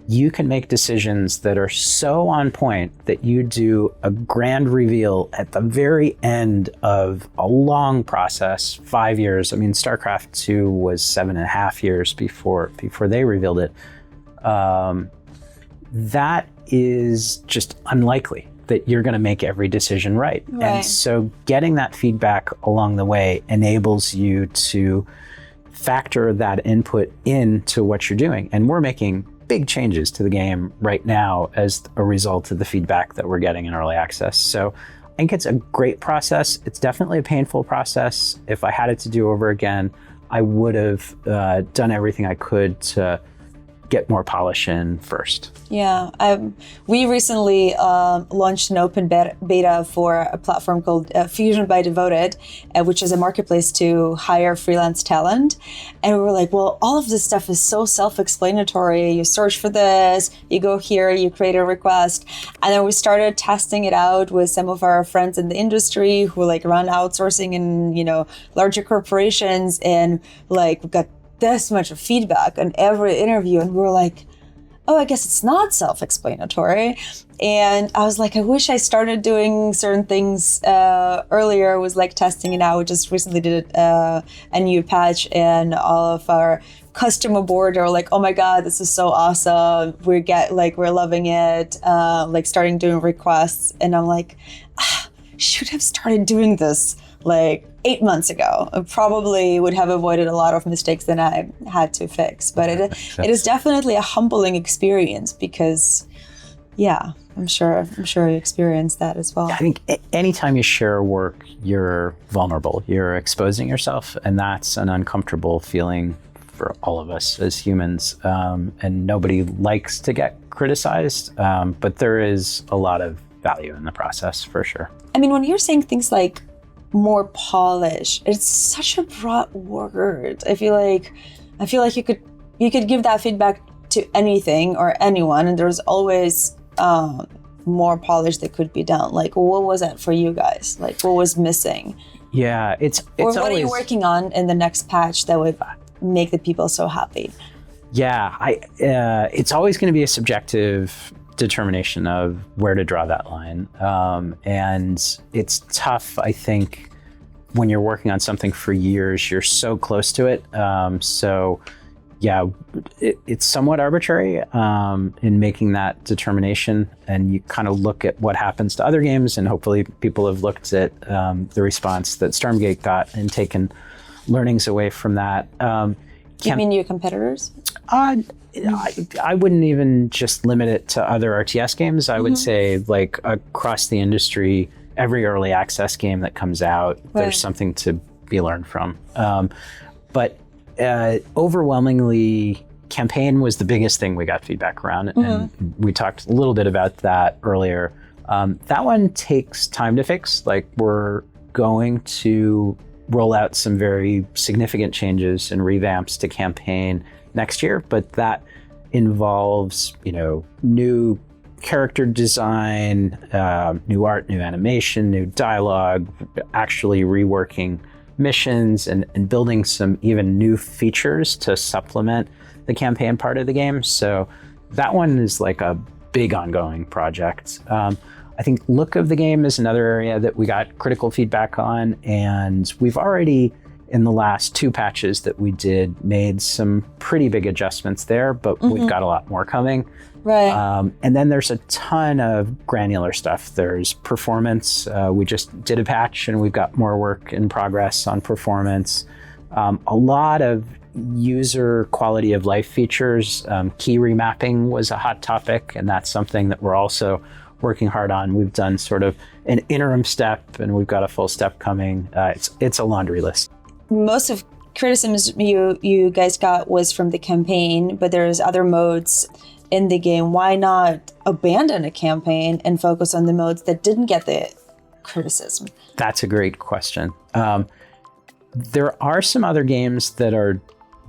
Speaker 2: you can make decisions that are so on point that you do a grand reveal at the very end of a long process, 5 years. I mean, Starcraft 2 was 7.5 years before they revealed it. That is just unlikely that you're going to make every decision right. And so getting that feedback along the way enables you to factor that input into what you're doing. And we're making big changes to the game right now as a result of the feedback that we're getting in early access. So I think it's a great process. It's definitely a painful process. If I had it to do over again, I would have done everything I could to get more polish in first.
Speaker 1: Yeah, we recently launched an open beta for a platform called Fusion by Devoted, which is a marketplace to hire freelance talent. And we were like, well, all of this stuff is so self-explanatory. You search for this, you go here, you create a request. And then we started testing it out with some of our friends in the industry who run outsourcing in, larger corporations. And we got this much of feedback on every interview, and we were like, oh, I guess it's not self-explanatory. And I was like, I wish I started doing certain things earlier. I was testing it out. We just recently did a new patch, and all of our customer board are like, oh my god, this is so awesome, we're loving it, starting doing requests. And I'm like, should have started doing this 8 months ago. I probably would have avoided a lot of mistakes that I had to fix. But it is definitely a humbling experience because, yeah, I'm sure you experienced that as well.
Speaker 2: I think anytime you share work, you're vulnerable. You're exposing yourself, and that's an uncomfortable feeling for all of us as humans. And nobody likes to get criticized, but there is a lot of value in the process for sure.
Speaker 1: I mean, when you're saying things like more polish, it's such a broad word. I feel like you could give that feedback to anything or anyone, and there's always more polish that could be done. What was that for you guys? What was missing?
Speaker 2: Yeah, it's
Speaker 1: or what are you working on in the next patch that would make the people so happy?
Speaker 2: Yeah, it's always going to be a subjective determination of where to draw that line. And it's tough, I think, when you're working on something for years, you're so close to it. So it's somewhat arbitrary in making that determination. And you kind of look at what happens to other games, and hopefully people have looked at the response that Stormgate got and taken learnings away from that.
Speaker 1: You mean your competitors?
Speaker 2: I wouldn't even just limit it to other RTS games. I would say, like, across the industry, every early access game that comes out, there's something to be learned from. But overwhelmingly, campaign was the biggest thing we got feedback around. And we talked a little bit about that earlier. That one takes time to fix. Like, we're going to roll out some very significant changes and revamps to campaign next year, but that involves, new character design, new art, new animation, new dialogue, actually reworking missions and building some even new features to supplement the campaign part of the game. So that one is like a big ongoing project. I think look of the game is another area that we got critical feedback on, and we've already, in the last 2 patches that we did, made some pretty big adjustments there, but we've got a lot more coming.
Speaker 1: Right.
Speaker 2: And then there's a ton of granular stuff. There's performance. We just did a patch and we've got more work in progress on performance. A lot of user quality of life features. Key remapping was a hot topic, and that's something that we're also working hard on. We've done sort of an interim step and we've got a full step coming. It's a laundry list.
Speaker 1: Most of criticisms you guys got was from the campaign, but there's other modes in the game. Why not abandon a campaign and focus on the modes that didn't get the criticism?
Speaker 2: That's a great question. There are some other games that are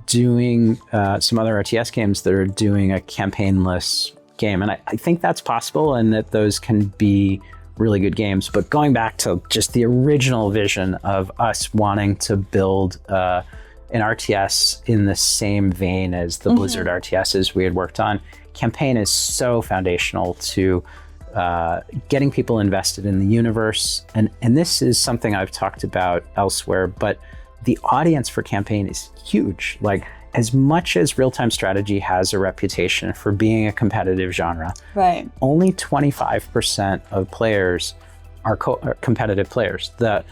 Speaker 2: doing, some other RTS games that are doing a campaignless game. And I think that's possible and that those can be really good games. But going back to just the original vision of us wanting to build an RTS in the same vein as the Blizzard RTSs we had worked on, campaign is so foundational to getting people invested in the universe. And this is something I've talked about elsewhere, but the audience for campaign is huge. Like, as much as real-time strategy has a reputation for being a competitive genre, only 25% of players are competitive players. The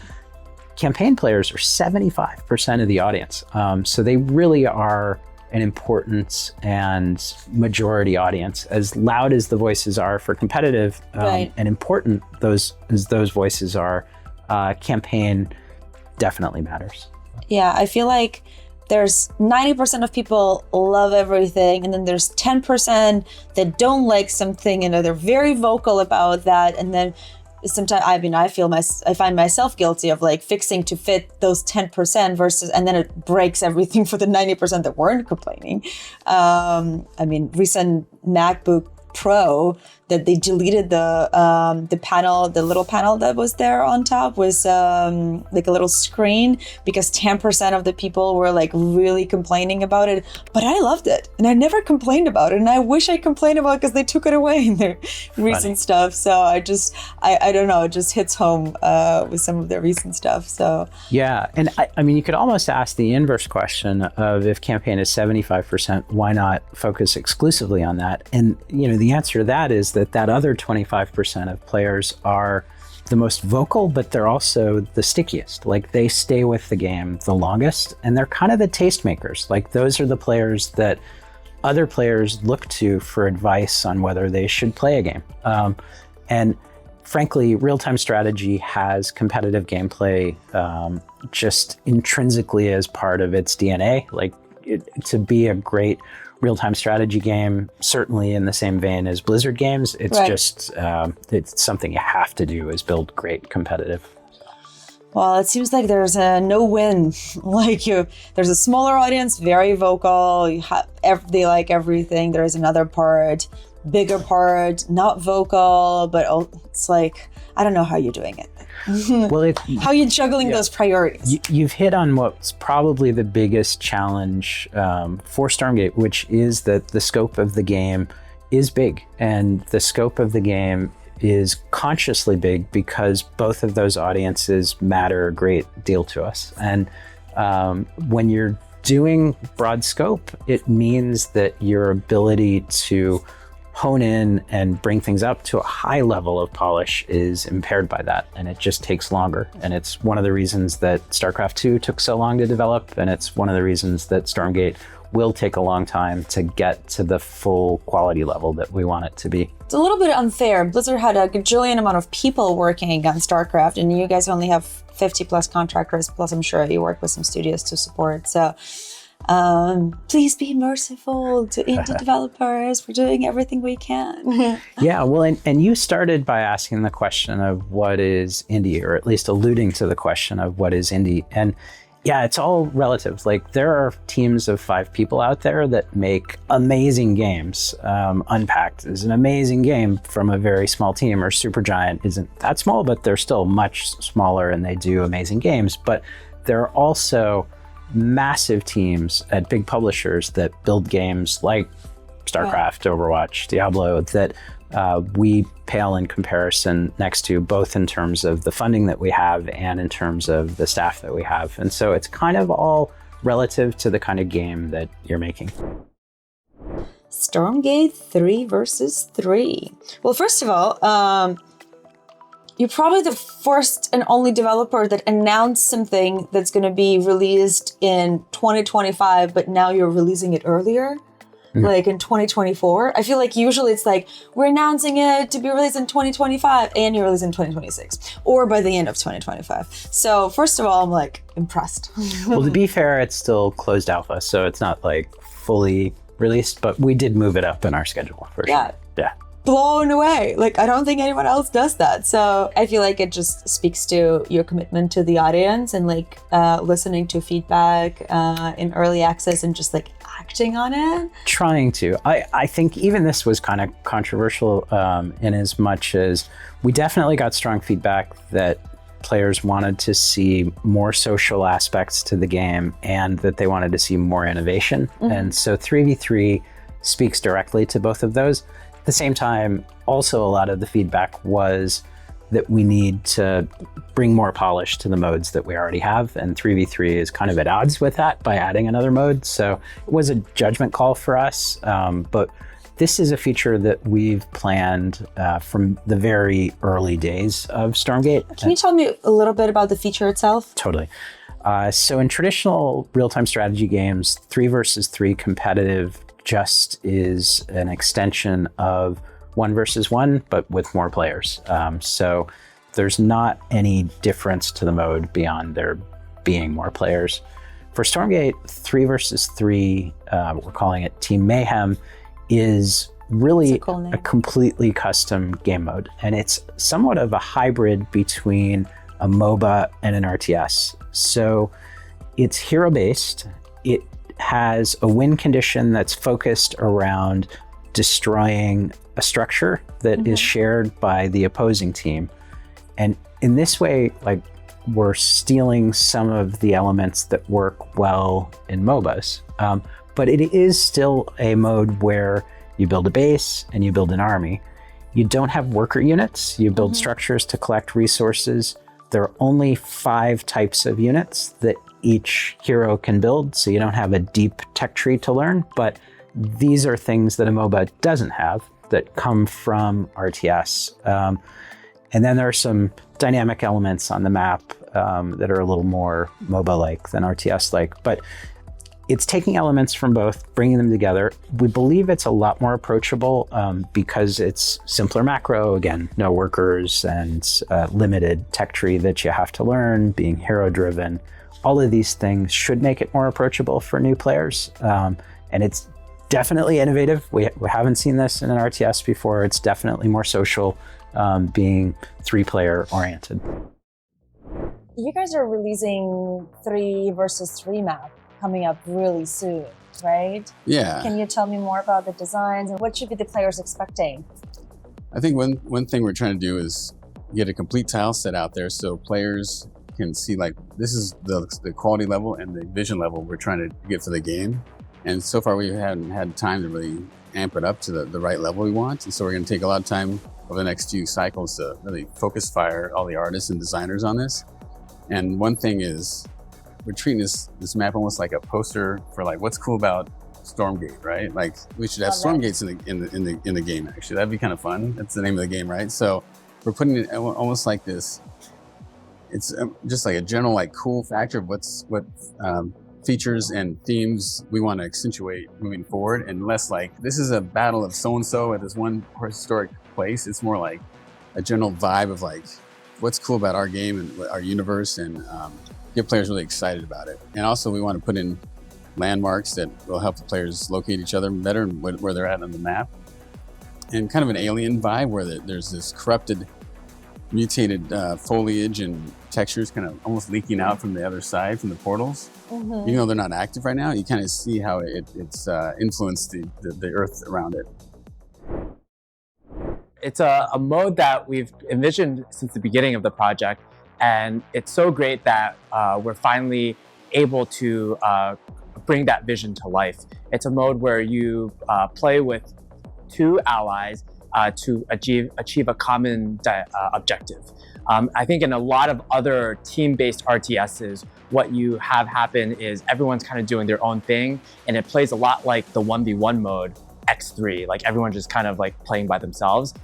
Speaker 2: campaign players are 75% of the audience. So they really are an important and majority audience. As loud as the voices are for competitive and important those voices are, campaign definitely matters.
Speaker 1: Yeah, I feel like there's 90% of people love everything, and then there's 10% that don't like something, and they're very vocal about that. And then sometimes, I find myself guilty of like fixing to fit those 10% versus, and then it breaks everything for the 90% that weren't complaining. Recent MacBook Pro that they deleted the panel, the little panel that was there on top was like a little screen, because 10% of the people were like really complaining about it. But I loved it, and I never complained about it, and I wish I complained about it because they took it away in their recent stuff. So I don't know, it just hits home with some of their recent stuff. So
Speaker 2: yeah, and I mean, you could almost ask the inverse question of, if campaign is 75%, why not focus exclusively on that? And the answer to that is that other 25% of players are the most vocal, but they're also the stickiest. Like, they stay with the game the longest, and they're kind of the tastemakers. Like, those are the players that other players look to for advice on whether they should play a game. And frankly, real-time strategy has competitive gameplay just intrinsically as part of its DNA. Like, to be a great real-time strategy game, certainly in the same vein as Blizzard games, it's just, it's something you have to do, is build great competitive.
Speaker 1: Well, it seems like there's a no-win. There's a smaller audience, very vocal, they like everything. There's another part, bigger part, not vocal, but it's like, I don't know how you're doing it.
Speaker 2: Well,
Speaker 1: how are you juggling those priorities?
Speaker 2: You've hit on what's probably the biggest challenge for Stormgate, which is that the scope of the game is big, and the scope of the game is consciously big because both of those audiences matter a great deal to us. And when you're doing broad scope, it means that your ability to hone in and bring things up to a high level of polish is impaired by that, and it just takes longer. And it's one of the reasons that StarCraft 2 took so long to develop, and it's one of the reasons that Stormgate will take a long time to get to the full quality level that we want it to be.
Speaker 1: It's a little bit unfair. Blizzard had a gajillion amount of people working on StarCraft, and you guys only have 50 plus contractors, plus I'm sure you work with some studios to support. So please be merciful to indie developers. We're doing everything we can.
Speaker 2: Yeah, well, and you started by asking the question of what is indie, or at least alluding to the question of what is indie. And yeah, it's all relative. Like, there are teams of 5 people out there that make amazing games. Unpacked is an amazing game from a very small team, or Supergiant isn't that small, but they're still much smaller and they do amazing games. But there are also massive teams at big publishers that build games like Starcraft, Overwatch, Diablo, that we pale in comparison next to, both in terms of the funding that we have and in terms of the staff that we have. And so it's kind of all relative to the kind of game that you're making.
Speaker 1: Stormgate 3 versus 3. Well, first of all, you're probably the first and only developer that announced something that's going to be released in 2025, but now you're releasing it earlier, like in 2024. I feel like usually it's like, we're announcing it to be released in 2025 and you release in 2026 or by the end of 2025. So first of all, I'm like impressed.
Speaker 2: Well, to be fair, it's still closed alpha, so it's not like fully released, but we did move it up in our schedule for sure. Yeah.
Speaker 1: Blown away. Like, I don't think anyone else does that. So I feel like it just speaks to your commitment to the audience and like listening to feedback in early access and just like acting on it.
Speaker 2: Trying to. I think even this was kind of controversial in as much as we definitely got strong feedback that players wanted to see more social aspects to the game and that they wanted to see more innovation. And so 3v3 speaks directly to both of those. At the same time, also a lot of the feedback was that we need to bring more polish to the modes that we already have, and 3v3 is kind of at odds with that by adding another mode. So it was a judgment call for us, but this is a feature that we've planned from the very early days of Stormgate.
Speaker 1: Can you tell me a little bit about the feature itself?
Speaker 2: Totally. So in traditional real-time strategy games, 3 versus 3 competitive just is an extension of 1 versus 1, but with more players. So there's not any difference to the mode beyond there being more players. For Stormgate, 3 versus 3, we're calling it Team Mayhem, is really a completely custom game mode. And it's somewhat of a hybrid between a MOBA and an RTS. So it's hero-based. It has a win condition that's focused around destroying a structure that is shared by the opposing team. And in this way, like, we're stealing some of the elements that work well in MOBAs. But it is still a mode where you build a base and you build an army. You don't have worker units. You build structures to collect resources. There are only 5 types of units that each hero can build, so you don't have a deep tech tree to learn, but these are things that a MOBA doesn't have that come from RTS. And then there are some dynamic elements on the map that are a little more MOBA-like than RTS-like, but it's taking elements from both, bringing them together. We believe it's a lot more approachable because it's simpler macro, again, no workers and limited tech tree that you have to learn, being hero-driven. All of these things should make it more approachable for new players. And it's definitely innovative. We haven't seen this in an RTS before. It's definitely more social, being 3-player oriented.
Speaker 1: You guys are releasing 3 versus 3 map coming up really soon, right?
Speaker 3: Yeah.
Speaker 1: Can you tell me more about the designs and what should be the players expecting?
Speaker 3: I think one thing we're trying to do is get a complete tile set out there so players can see, like, this is the quality level and the vision level we're trying to get for the game. And so far we haven't had time to really amp it up to the right level we want. And so we're going to take a lot of time over the next few cycles to really focus fire all the artists and designers on this. And one thing is, we're treating this map almost like a poster for like what's cool about Stormgate, right? Like we should have Stormgates in the game. Actually, that'd be kind of fun. That's the name of the game, right? So we're putting it almost like this. It's just like a general like cool factor of what features and themes we want to accentuate moving forward, and less like this is a battle of so and so at this one historic place. It's more like a general vibe of like what's cool about our game and our universe, and get players really excited about it. And also we want to put in landmarks that will help the players locate each other better and where they're at on the map. And kind of an alien vibe where there's this corrupted, mutated foliage and textures kind of almost leaking out from the other side, from the portals. Even though they're not active right now, you kind of see how it's influenced the earth around it.
Speaker 6: It's a mode that we've envisioned since the beginning of the project, and it's so great that we're finally able to bring that vision to life. It's a mode where you play with 2 allies to achieve a common objective. I think in a lot of other team-based RTSs, what you have happen is everyone's kind of doing their own thing, and it plays a lot like the 1v1 mode X3, like everyone just kind of like playing by themselves.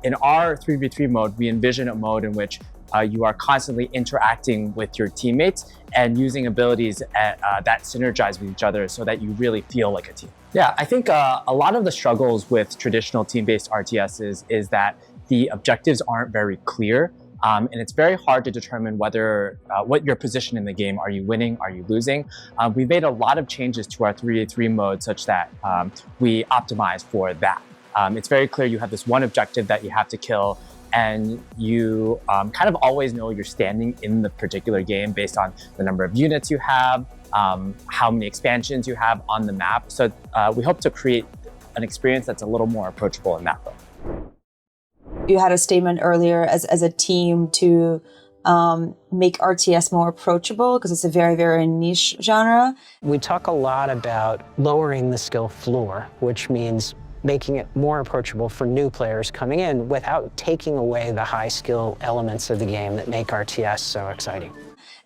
Speaker 6: In our 3v3 mode, we envision a mode in which you are constantly interacting with your teammates and using abilities that synergize with each other so that you really feel like a team. Yeah, I think a lot of the struggles with traditional team-based RTSs is that the objectives aren't very clear. And it's very hard to determine whether what your position in the game. Are you winning? Are you losing? We've made a lot of changes to our 3v3 mode such that we optimize for that. It's very clear you have this one objective that you have to kill, and you kind of always know you're standing in the particular game based on the number of units you have, how many expansions you have on the map. So we hope to create an experience that's a little more approachable in that way.
Speaker 1: You had a statement earlier as a team to make RTS more approachable because it's a very, very niche genre.
Speaker 11: We talk a lot about lowering the skill floor, which means making it more approachable for new players coming in without taking away the high skill elements of the game that make RTS so exciting.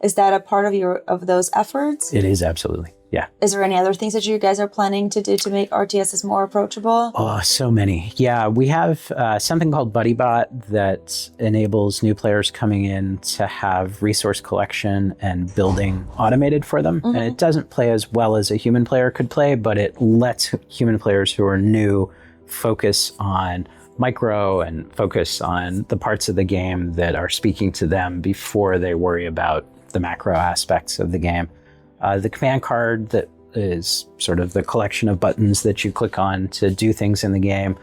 Speaker 1: Is that a part of those efforts?
Speaker 2: It is, absolutely. Yeah.
Speaker 1: Is there any other things that you guys are planning to do to make RTSs more approachable?
Speaker 2: Oh, so many. Yeah, we have something called BuddyBot that enables new players coming in to have resource collection and building automated for them. And it doesn't play as well as a human player could play, but it lets human players who are new focus on micro and focus on the parts of the game that are speaking to them before they worry about the macro aspects of the game. The command card that is sort of the collection of buttons that you click on to do things in the game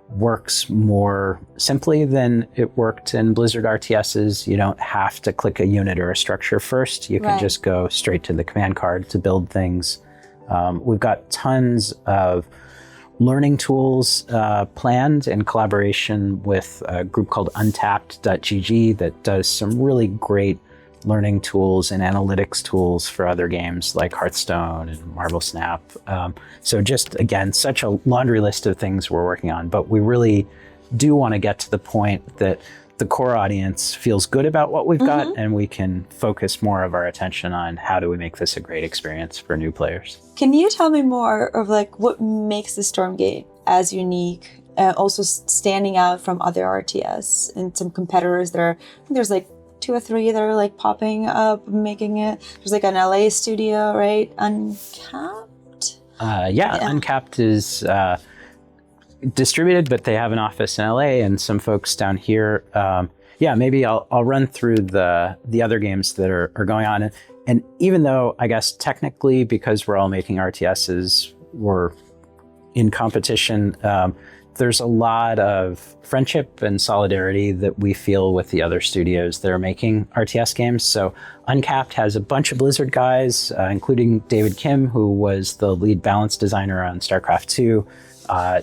Speaker 2: works more simply than it worked in Blizzard RTSs. You don't have to click a unit or a structure first. You can just go straight to the command card to build things. We've got tons of learning tools planned in collaboration with a group called Untapped.gg that does some really great learning tools and analytics tools for other games like Hearthstone and Marble Snap. So just, again, such a laundry list of things we're working on, but we really do want to get to the point that the core audience feels good about what we've got, and we can focus more of our attention on how do we make this a great experience for new players.
Speaker 1: Can you tell me more of like what makes the Stormgate as unique, also standing out from other RTS and some competitors that are, I think there's like 2 or 3 that are like popping up, making it. There's like an LA studio, right? Uncapped?
Speaker 2: Yeah, Uncapped is distributed, but they have an office in LA and some folks down here. Yeah, maybe I'll run through the other games that are going on. And even though I guess technically, because we're all making RTSs, we're in competition, there's a lot of friendship and solidarity that we feel with the other studios that are making RTS games. So Uncapped has a bunch of Blizzard guys, including David Kim, who was the lead balance designer on Starcraft 2.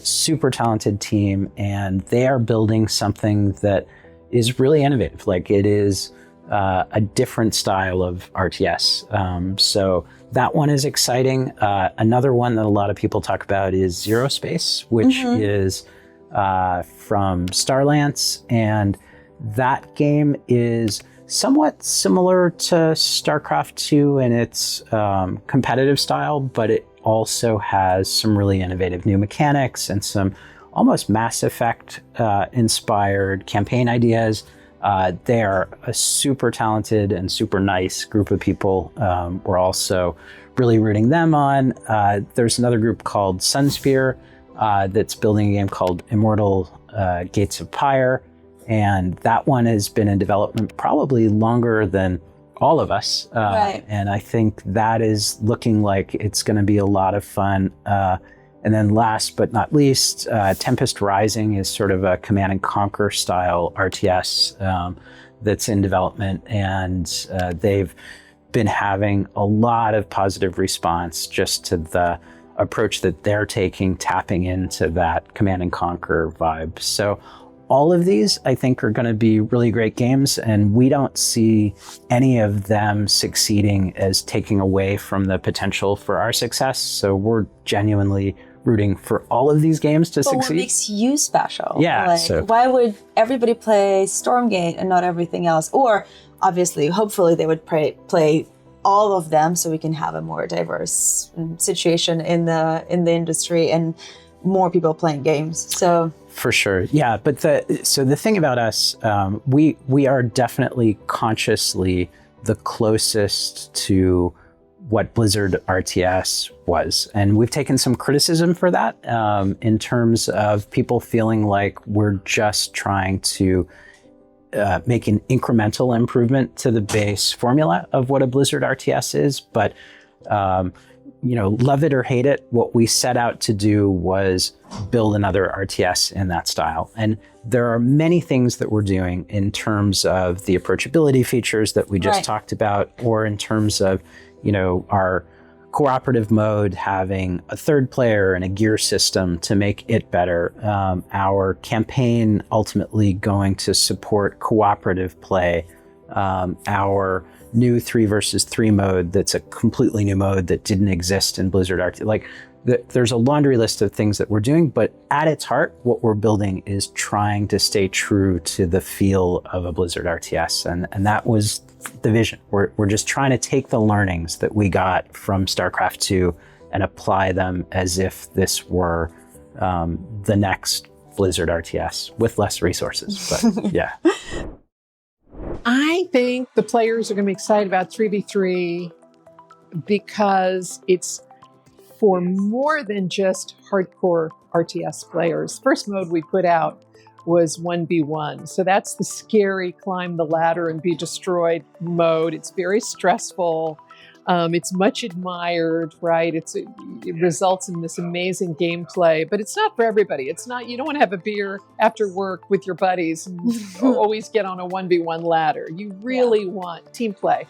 Speaker 2: Super talented team, and they are building something that is really innovative. Like, it is a different style of RTS. So that one is exciting. Another one that a lot of people talk about is Zero Space, which is from Starlance, and that game is somewhat similar to Starcraft 2 in its competitive style, but it also has some really innovative new mechanics and some almost Mass Effect inspired campaign ideas. They are a super talented and super nice group of people. We're also really rooting them on. There's another group called Sunsphere that's building a game called Immortal Gates of Pyre. And that one has been in development probably longer than all of us.
Speaker 1: Right.
Speaker 2: And I think that is looking like it's going to be a lot of fun. And then last but not least, Tempest Rising is sort of a Command and Conquer style RTS that's in development. And they've been having a lot of positive response just to the approach that they're taking, tapping into that Command and Conquer vibe. So all of these, I think, are going to be really great games, and we don't see any of them succeeding as taking away from the potential for our success. So we're genuinely rooting for all of these games to succeed.
Speaker 1: What makes you special?
Speaker 2: Yeah.
Speaker 1: Like,
Speaker 2: So
Speaker 1: why would everybody play Stormgate and not everything else? Or obviously, hopefully, they would play all of them so we can have a more diverse situation in the industry and more people playing games. So
Speaker 2: for sure, yeah. But the thing about us, we are definitely consciously the closest to what Blizzard RTS was, and we've taken some criticism for that in terms of people feeling like we're just trying to make an incremental improvement to the base formula of what a Blizzard RTS is. But love it or hate it, what we set out to do was build another RTS in that style. And there are many things that we're doing in terms of the approachability features that we just talked about, or in terms of, our cooperative mode having a third player and a gear system to make it better. Our campaign ultimately going to support cooperative play. Our new 3 versus 3 mode that's a completely new mode that didn't exist in Blizzard RTS. Like, there's a laundry list of things that we're doing, but at its heart, what we're building is trying to stay true to the feel of a Blizzard RTS, and that was the vision. We're just trying to take the learnings that we got from Starcraft 2 and apply them as if this were the next Blizzard RTS with less resources. But yeah.
Speaker 5: I think the players are going to be excited about 3v3 because it's for more than just hardcore RTS players. First mode we put out was 1v1. So that's the scary climb the ladder and be destroyed mode. It's very stressful. It's much admired, right? It results in this amazing gameplay, but it's not for everybody. It's not, you don't want to have a beer after work with your buddies and always get on a 1v1 ladder. You really want team play.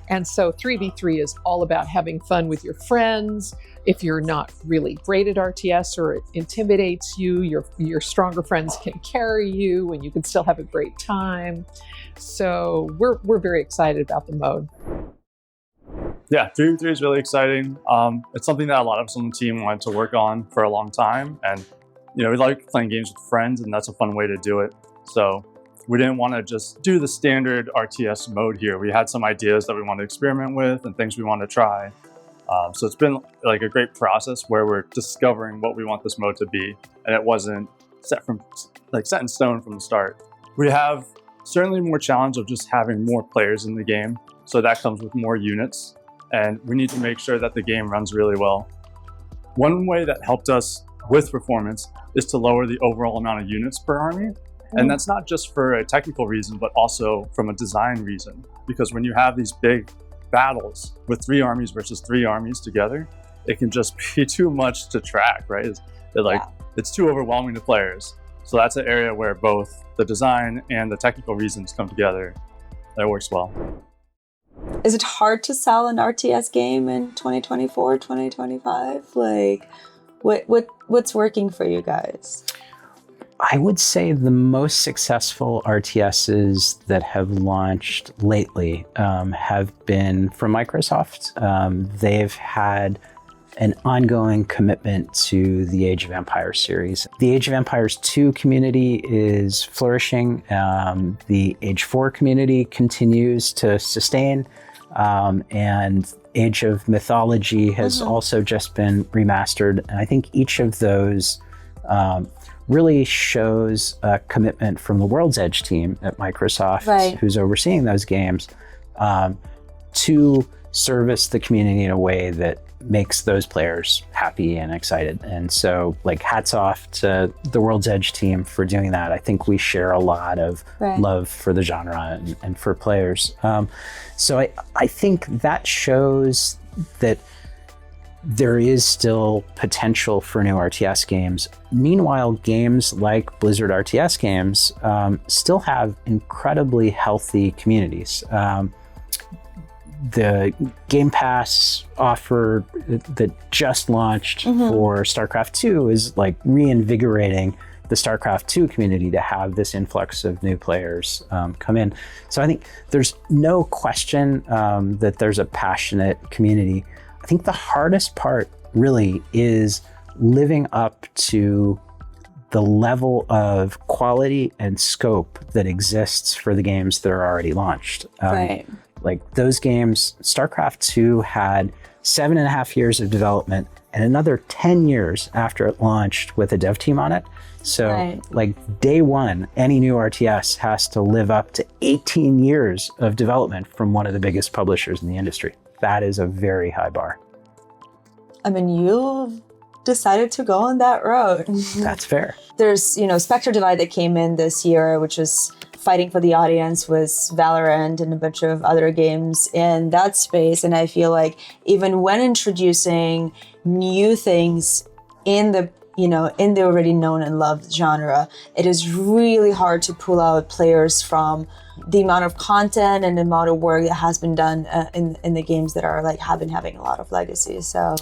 Speaker 5: And so 3v3 is all about having fun with your friends. If you're not really great at RTS or it intimidates you, your stronger friends can carry you and you can still have a great time. So we're very excited about the mode.
Speaker 4: Yeah, 3v3 is really exciting. It's something that a lot of us on the team wanted to work on for a long time. And, we like playing games with friends, and that's a fun way to do it. So we didn't want to just do the standard RTS mode here. We had some ideas that we wanted to experiment with and things we wanted to try. So it's been like a great process where we're discovering what we want this mode to be. And it wasn't set in stone from the start. We have certainly more challenge of just having more players in the game. So that comes with more units. And we need to make sure that the game runs really well. One way that helped us with performance is to lower the overall amount of units per army. And that's not just for a technical reason, but also from a design reason. Because when you have these big battles with 3 armies versus 3 armies together, it can just be too much to track, right? It's too overwhelming to players. So that's an area where both the design and the technical reasons come together. That works well.
Speaker 1: Is it hard to sell an RTS game in 2024, 2025? Like, what's working for you guys?
Speaker 2: I would say the most successful RTSs that have launched lately have been from Microsoft. They've had an ongoing commitment to the Age of Empires series. The Age of Empires 2 community is flourishing. The Age 4 community continues to sustain. And Age of Mythology has also just been remastered. And I think each of those really shows a commitment from the World's Edge team at Microsoft, who's overseeing those games, to service the community in a way that makes those players happy and excited. And so, like, hats off to the World's Edge team for doing that. I think we share a lot of love for the genre and for players. So I think that shows that there is still potential for new RTS games. Meanwhile, games like Blizzard RTS games still have incredibly healthy communities. The Game Pass offer that just launched for Starcraft 2 is like reinvigorating the Starcraft 2 community to have this influx of new players come in. So I think there's no question that there's a passionate community. I think the hardest part really is living up to the level of quality and scope that exists for the games that are already launched. Like those games, Starcraft 2 had 7.5 years of development and another 10 years after it launched with a dev team on it. So like day one, any new RTS has to live up to 18 years of development from one of the biggest publishers in the industry. That is a very high bar.
Speaker 1: I mean, you've decided to go on that road.
Speaker 2: That's fair.
Speaker 1: There's, Spectre Divide that came in this year, which was fighting for the audience with Valorant and a bunch of other games in that space. And I feel like even when introducing new things in the already known and loved genre, it is really hard to pull out players from the amount of content and the amount of work that has been done in the games that are have been having a lot of legacy. So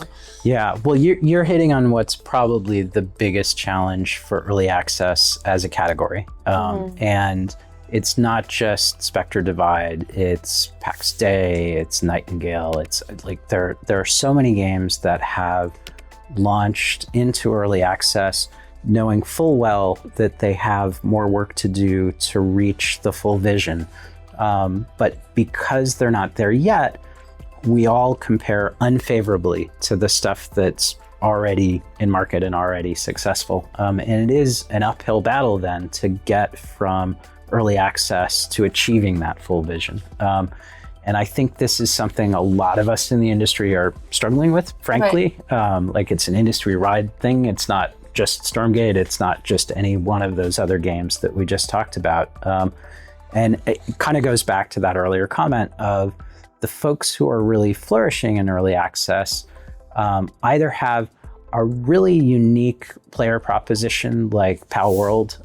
Speaker 2: yeah, well, you're hitting on what's probably the biggest challenge for early access as a category. And it's not just Spectre Divide, it's PAX Day, it's Nightingale. It's like there are so many games that have launched into early access knowing full well that they have more work to do to reach the full vision. But because they're not there yet, we all compare unfavorably to the stuff that's already in market and already successful. And it is an uphill battle then to get from early access to achieving that full vision. And I think this is something a lot of us in the industry are struggling with, frankly. Like it's an industry-wide thing. It's not just Stormgate. It's not just any one of those other games that we just talked about. And it kind of goes back to that earlier comment of the folks who are really flourishing in early access either have a really unique player proposition like Pal World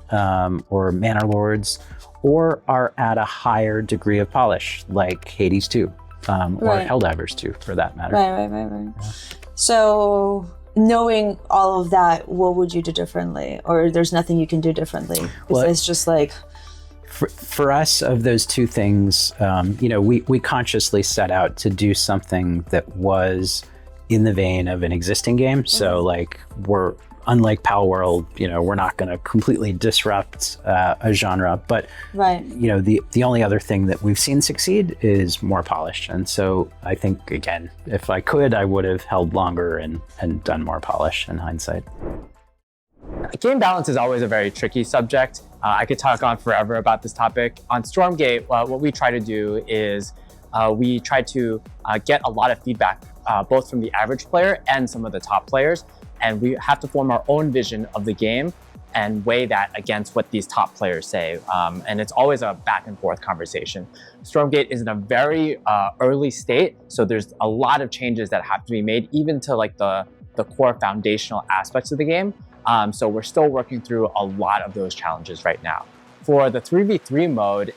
Speaker 2: or Manor Lords, or are at a higher degree of polish like Hades 2 or Helldivers 2 for that matter.
Speaker 1: Right. Yeah. So knowing all of that, what would you do differently? Or there's nothing you can do differently? Well, it's just like...
Speaker 2: For us, of those two things, we consciously set out to do something that was in the vein of an existing game. So like we're unlike Pal World, we're not going to completely disrupt a genre, but the only other thing that we've seen succeed is more polish. And so I think, again, if I could, I would have held longer and done more polish in hindsight.
Speaker 6: Game balance is always a very tricky subject. I could talk on forever about this topic. On Stormgate, what we try to do is we try to get a lot of feedback, both from the average player and some of the top players. And we have to form our own vision of the game and weigh that against what these top players say. And it's always a back and forth conversation. Stormgate is in a very early state, so there's a lot of changes that have to be made, even to like the core foundational aspects of the game. So we're still working through a lot of those challenges right now. For the 3v3 mode,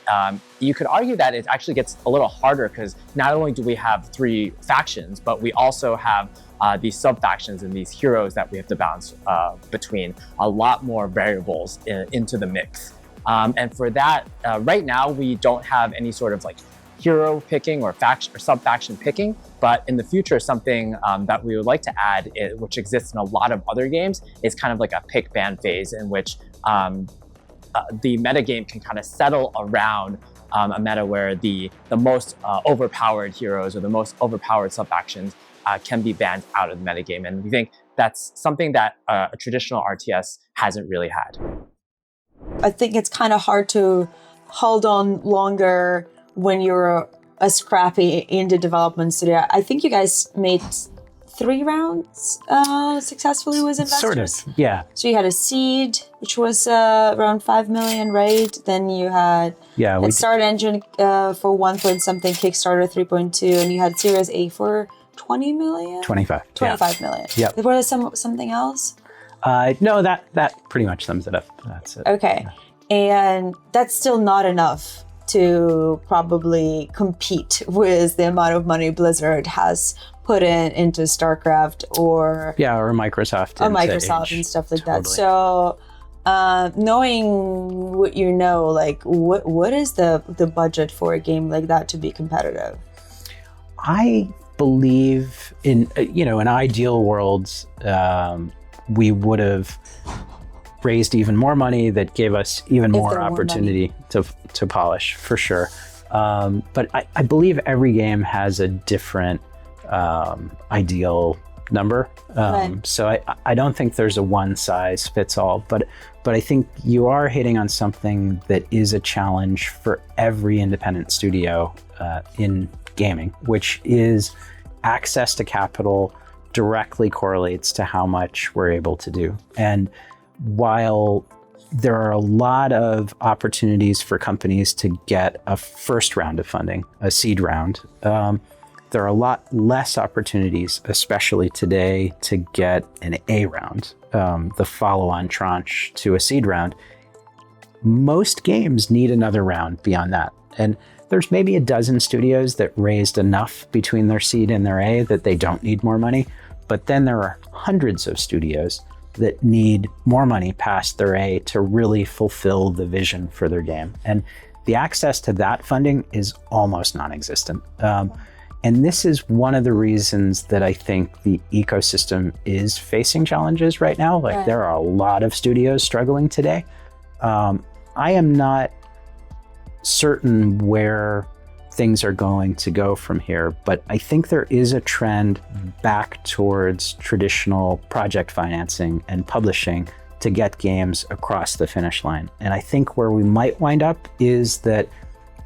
Speaker 6: you could argue that it actually gets a little harder because not only do we have 3 factions, but we also have these sub-factions and these heroes that we have to balance between. A lot more variables into the mix. And for that, right now, we don't have any sort of like hero picking or faction or sub-faction picking. But in the future, something that we would like to add, which exists in a lot of other games, is kind of like a pick ban phase in which the metagame can kind of settle around a meta where the most overpowered heroes or the most overpowered sub-factions can be banned out of the metagame. And we think that's something that a traditional RTS hasn't really had.
Speaker 1: I think it's kind of hard to hold on longer when you're a scrappy indie development studio. I think you guys made 3 rounds successfully with investors.
Speaker 2: Sort of, yeah.
Speaker 1: So you had a seed, which was around 5 million, right? Then you had a Start Engine for 1 point something, Kickstarter 3.2, and you had Series A for 20 million?
Speaker 2: 25
Speaker 1: million.
Speaker 2: Yep.
Speaker 1: Was there something else?
Speaker 2: No, that pretty much sums it up. That's it.
Speaker 1: Okay. And that's still not enough to probably compete with the amount of money Blizzard has put into Starcraft or
Speaker 2: Microsoft
Speaker 1: and stuff like that. So knowing what you know, like what is the budget for a game like that to be competitive?
Speaker 2: I believe in in ideal worlds we would have raised even more money that gave us even more opportunity to polish, for sure. But I believe every game has a different ideal number.
Speaker 1: Right.
Speaker 2: So I don't think there's a one size fits all, but I think you are hitting on something that is a challenge for every independent studio in gaming, which is access to capital directly correlates to how much we're able to do. And while there are a lot of opportunities for companies to get a first round of funding, a seed round, there are a lot less opportunities, especially today, to get an A round, the follow-on tranche to a seed round. Most games need another round beyond that. And there's maybe a dozen studios that raised enough between their seed and their A that they don't need more money. But then there are hundreds of studios that need more money past their A to really fulfill the vision for their game. And the access to that funding is almost non-existent. And this is one of the reasons that I think the ecosystem is facing challenges right now. Like there are a lot of studios struggling today. I am not certain where things are going to go from here, but I think there is a trend back towards traditional project financing and publishing to get games across the finish line. And I think where we might wind up is that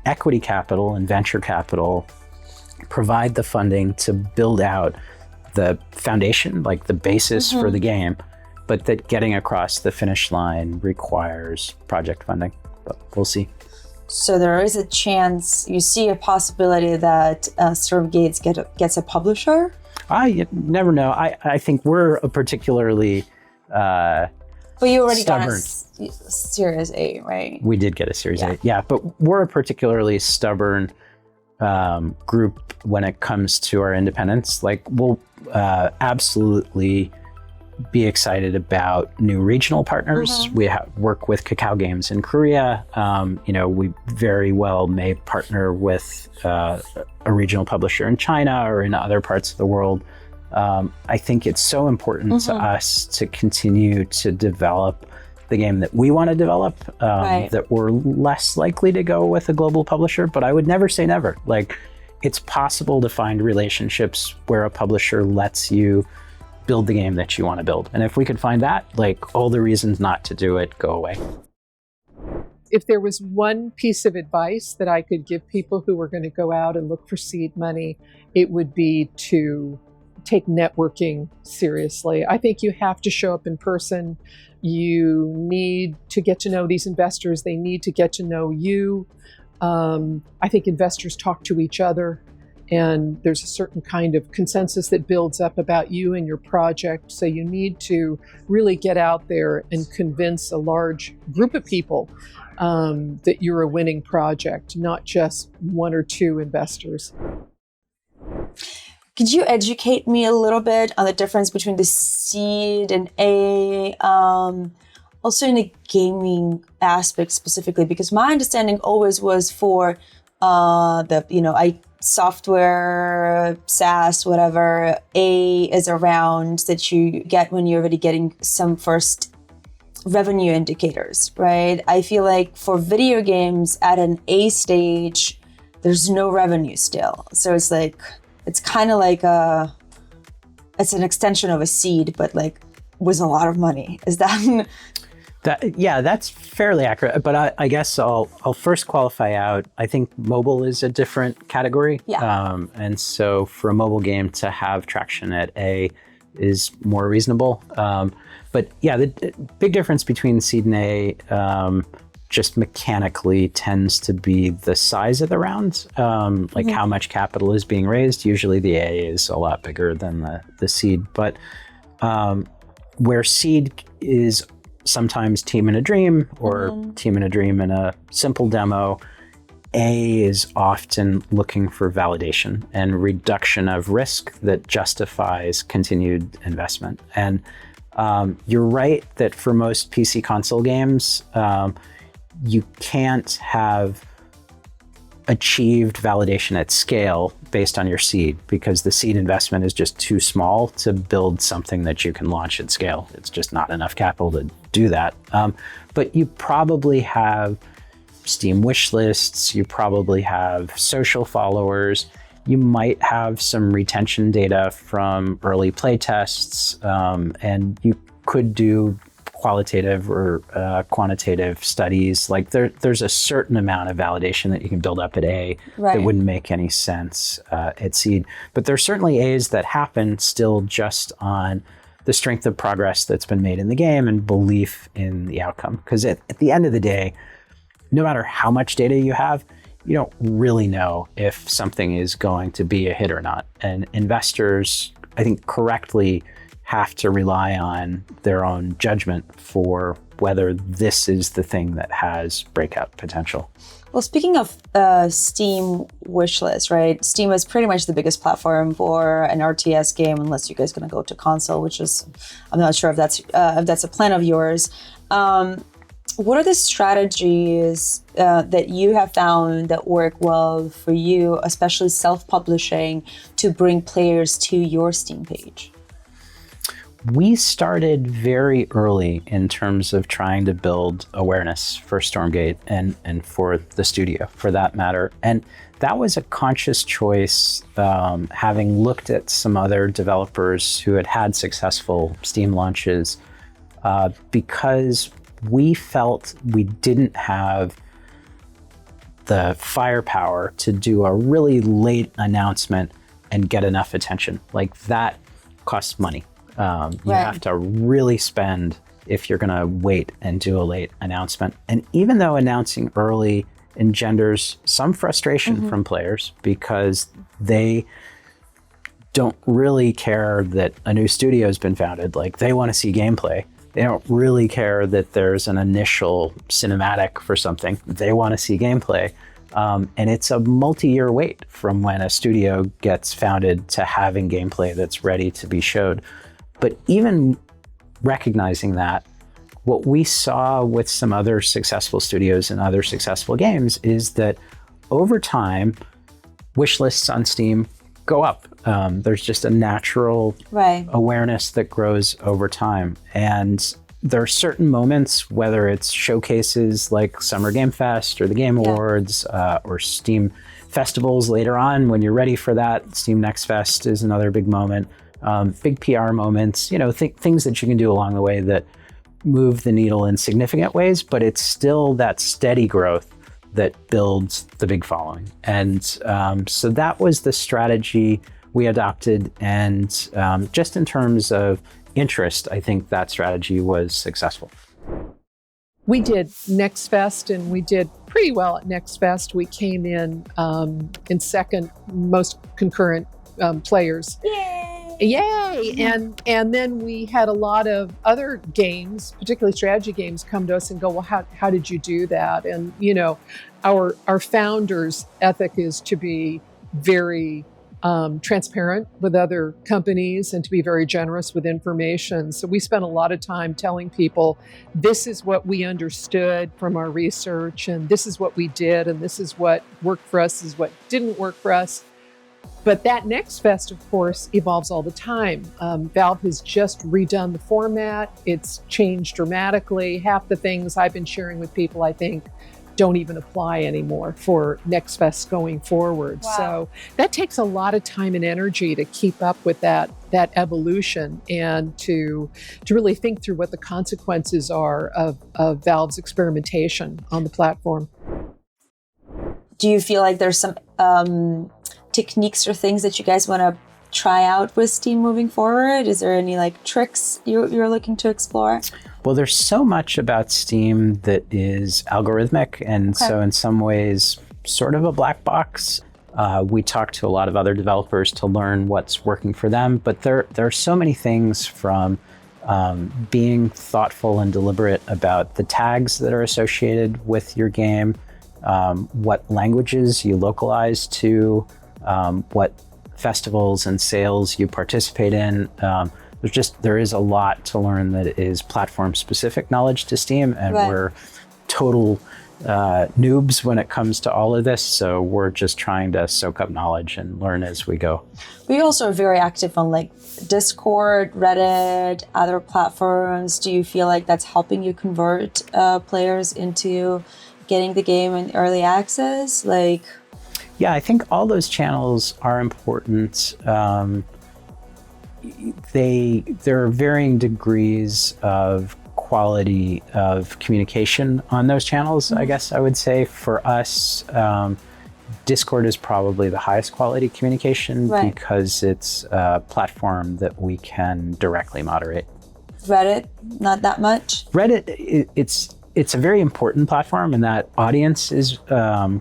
Speaker 2: equity capital and venture capital provide the funding to build out the foundation, like the basis for the game, but that getting across the finish line requires project funding. But we'll see.
Speaker 1: So there is a chance, you see a possibility that Stormgate gets a publisher?
Speaker 2: You never know. I think we're a particularly
Speaker 1: but you already
Speaker 2: stubborn.
Speaker 1: got a Series A, right?
Speaker 2: We did get a Series A, yeah. But we're a particularly stubborn group when it comes to our independence. Like we'll absolutely be excited about new regional partners. We work with Kakao Games in Korea. We very well may partner with a regional publisher in China or in other parts of the world. I think it's so important to us to continue to develop the game that we want to develop, that we're less likely to go with a global publisher, but I would never say never. Like, it's possible to find relationships where a publisher lets you build the game that you want to build. And if we could find that, like, all the reasons not to do it go away.
Speaker 5: If there was one piece of advice that I could give people who were going to go out and look for seed money, it would be to take networking seriously. I think you have to show up in person. You need to get to know these investors. They need to get to know you. I think investors talk to each other, and there's a certain kind of consensus that builds up about you and your project. So you need to really get out there and convince a large group of people that you're a winning project, not just one or two investors.
Speaker 1: Could you educate me a little bit on the difference between the seed and A, also in the gaming aspect specifically? Because my understanding always was for I software, SaaS, whatever, A is a round that you get when you're already getting some first revenue indicators, right? I feel like for video games at an A stage, there's no revenue still. So it's like, it's kind of like it's an extension of a seed, but like with a lot of money. Is that?
Speaker 2: Yeah, that's fairly accurate. But I guess I'll first qualify out. I think mobile is a different category.
Speaker 1: Yeah.
Speaker 2: And so for a mobile game to have traction at A is more reasonable. But yeah, the big difference between seed and A just mechanically tends to be the size of the round, like how much capital is being raised. Usually the A is a lot bigger than the seed. But where seed is sometimes team in a dream or team in a dream in a simple demo, A is often looking for validation and reduction of risk that justifies continued investment. And you're right that for most PC console games, you can't have achieved validation at scale based on your seed because the seed investment is just too small to build something that you can launch at scale. It's just not enough capital to do that. But you probably have Steam wish lists, you probably have social followers, you might have some retention data from early play tests, and you could do qualitative or quantitative studies. Like there's a certain amount of validation that you can build up at A that wouldn't make any sense at seed. But there's certainly A's that happen still just on the strength of progress that's been made in the game and belief in the outcome. Because at the end of the day, no matter how much data you have, you don't really know if something is going to be a hit or not. And investors, I think, correctly have to rely on their own judgment for whether this is the thing that has breakout potential.
Speaker 1: Well, speaking of Steam wishlist, right? Steam is pretty much the biggest platform for an RTS game, unless you guys are going to go to console, which is, I'm not sure if that's a plan of yours. What are the strategies that you have found that work well for you, especially self-publishing, to bring players to your Steam page?
Speaker 2: We started very early in terms of trying to build awareness for Stormgate and for the studio, for that matter. And that was a conscious choice, having looked at some other developers who had successful Steam launches, because we felt we didn't have the firepower to do a really late announcement and get enough attention. Like that costs money. You have to really spend if you're going to wait and do a late announcement. And even though announcing early engenders some frustration from players because they don't really care that a new studio has been founded, like they want to see gameplay. They don't really care that there's an initial cinematic for something. They want to see gameplay. And it's a multi-year wait from when a studio gets founded to having gameplay that's ready to be showed. But even recognizing that, what we saw with some other successful studios and other successful games is that over time, wish lists on Steam go up. There's just a natural awareness that grows over time. And there are certain moments, whether it's showcases like Summer Game Fest or the Game Awards or Steam festivals later on when you're ready for that. Steam NextFest is another big moment. Big PR moments, things that you can do along the way that move the needle in significant ways, but it's still that steady growth that builds the big following. And so that was the strategy we adopted. And just in terms of interest, I think that strategy was successful.
Speaker 5: We did NextFest and we did pretty well at NextFest. We came in second most concurrent players. Yay! And then we had a lot of other games, particularly strategy games, come to us and go, well, how did you do that? And our founders' ethic is to be very transparent with other companies and to be very generous with information. So we spent a lot of time telling people, this is what we understood from our research, and this is what we did, and this is what worked for us, this is what didn't work for us. But that NextFest, of course, evolves all the time. Valve has just redone the format. It's changed dramatically. Half the things I've been sharing with people, I think, don't even apply anymore for NextFest going forward.
Speaker 1: Wow.
Speaker 5: So that takes a lot of time and energy to keep up with that evolution and to really think through what the consequences are of Valve's experimentation on the platform.
Speaker 1: Do you feel like there's some techniques or things that you guys want to try out with Steam moving forward? Is there any like tricks you're looking to explore?
Speaker 2: Well, there's so much about Steam that is algorithmic, and so in some ways sort of a black box. We talk to a lot of other developers to learn what's working for them, but there are so many things from being thoughtful and deliberate about the tags that are associated with your game, what languages you localize to, what festivals and sales you participate in. There is a lot to learn that is platform-specific knowledge to Steam, and we're total noobs when it comes to all of this, so we're just trying to soak up knowledge and learn as we go.
Speaker 1: We also are very active on like Discord, Reddit, other platforms. Do you feel like that's helping you convert players into getting the game in early access?
Speaker 2: Yeah, I think all those channels are important. There are varying degrees of quality of communication on those channels, I guess I would say. For us, Discord is probably the highest quality communication because it's a platform that we can directly moderate.
Speaker 1: Reddit, not that much?
Speaker 2: Reddit, it's a very important platform, and that audience is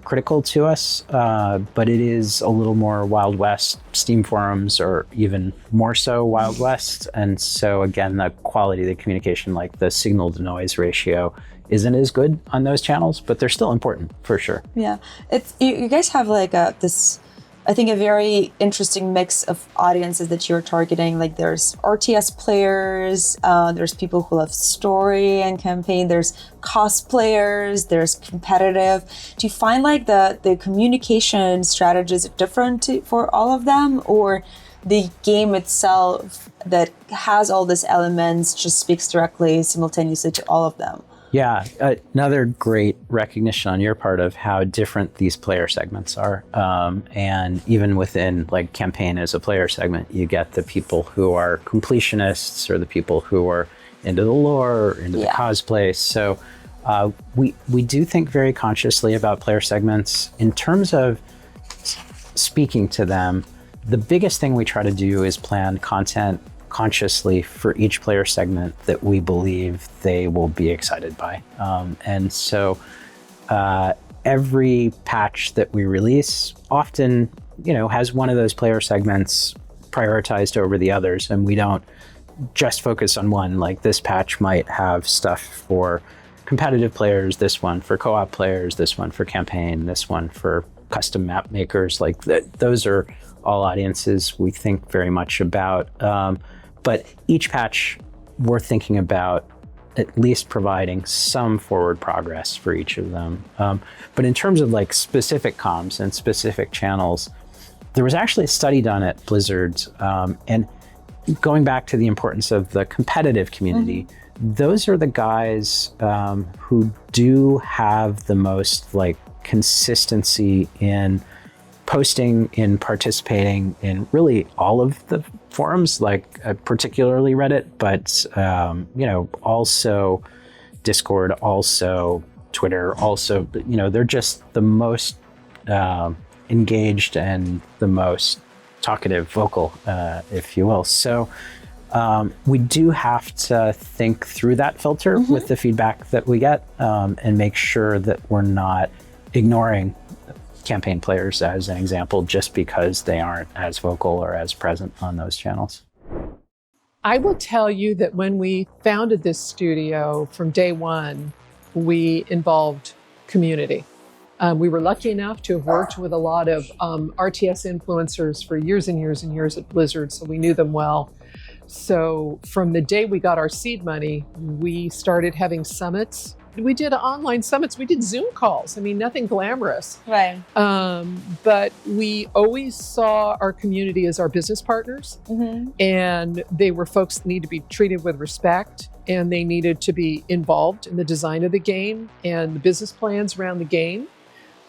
Speaker 2: critical to us, but it is a little more Wild West. Steam forums are even more so Wild West. And so again, the quality of the communication, like the signal to noise ratio, isn't as good on those channels, but they're still important for sure.
Speaker 1: Yeah, it's you guys have like this, I think, a very interesting mix of audiences that you're targeting. Like there's RTS players, there's people who love story and campaign, there's cosplayers, there's competitive. Do you find like the communication strategies are different for all of them, or the game itself that has all these elements just speaks directly simultaneously to all of them?
Speaker 2: Yeah, another great recognition on your part of how different these player segments are. And even within like campaign as a player segment, you get the people who are completionists or the people who are into the lore or into the cosplay. So we do think very consciously about player segments. In terms of speaking to them, the biggest thing we try to do is plan content consciously for each player segment that we believe they will be excited by. And so every patch that we release often, has one of those player segments prioritized over the others, and we don't just focus on one. Like this patch might have stuff for competitive players, this one for co-op players, this one for campaign, this one for custom map makers. Like those are all audiences we think very much about. But each patch, we're thinking about at least providing some forward progress for each of them. But in terms of like specific comms and specific channels, there was actually a study done at Blizzard, and going back to the importance of the competitive community, those are the guys who do have the most like consistency in posting, in participating in really all of the forums, like particularly Reddit, but also Discord, also Twitter, also, they're just the most engaged and the most talkative, vocal, if you will. So we do have to think through that filter with the feedback that we get, and make sure that we're not ignoring campaign players as an example just because they aren't as vocal or as present on those channels.
Speaker 5: I will tell you that when we founded this studio from day one, we involved community. We were lucky enough to have worked with a lot of RTS influencers for years and years and years at Blizzard, so we knew them well. So from the day we got our seed money, we started having summits We did online summits. We did Zoom calls. I mean, nothing glamorous.
Speaker 1: Right.
Speaker 5: But we always saw our community as our business partners. And they were folks that need to be treated with respect, and they needed to be involved in the design of the game and the business plans around the game.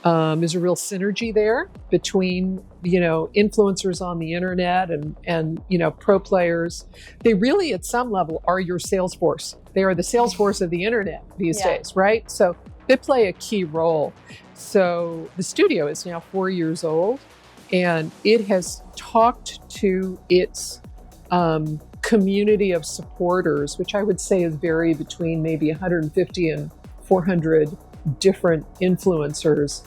Speaker 5: There's a real synergy there between, influencers on the internet and pro players. They really, at some level, are your sales force. They are the sales force of the internet these days, right? So they play a key role. So the studio is now 4 years old, and it has talked to its community of supporters, which I would say is varied between maybe 150 and 400 different influencers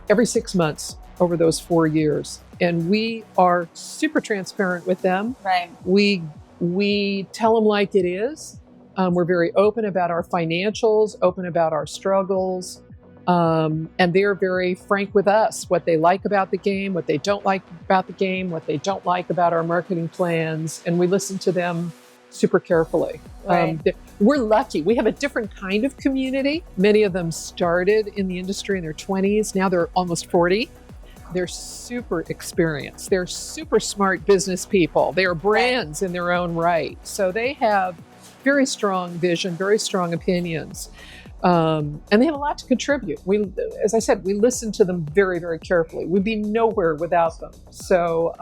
Speaker 5: every 6 months over those 4 years. And we are super transparent with them.
Speaker 1: Right.
Speaker 5: We tell them like it is. We're very open about our financials, open about our struggles. And they're very frank with us, what they like about the game, what they don't like about the game, what they don't like about our marketing plans. And we listen to them super carefully.
Speaker 1: Right.
Speaker 5: We're lucky. We have a different kind of community. Many of them started in the industry in their 20s. Now they're almost 40. They're super experienced. They're super smart business people. They are brands in their own right. So they have very strong vision, very strong opinions. And they have a lot to contribute. As I said, we listen to them very, very carefully. We'd be nowhere without them. So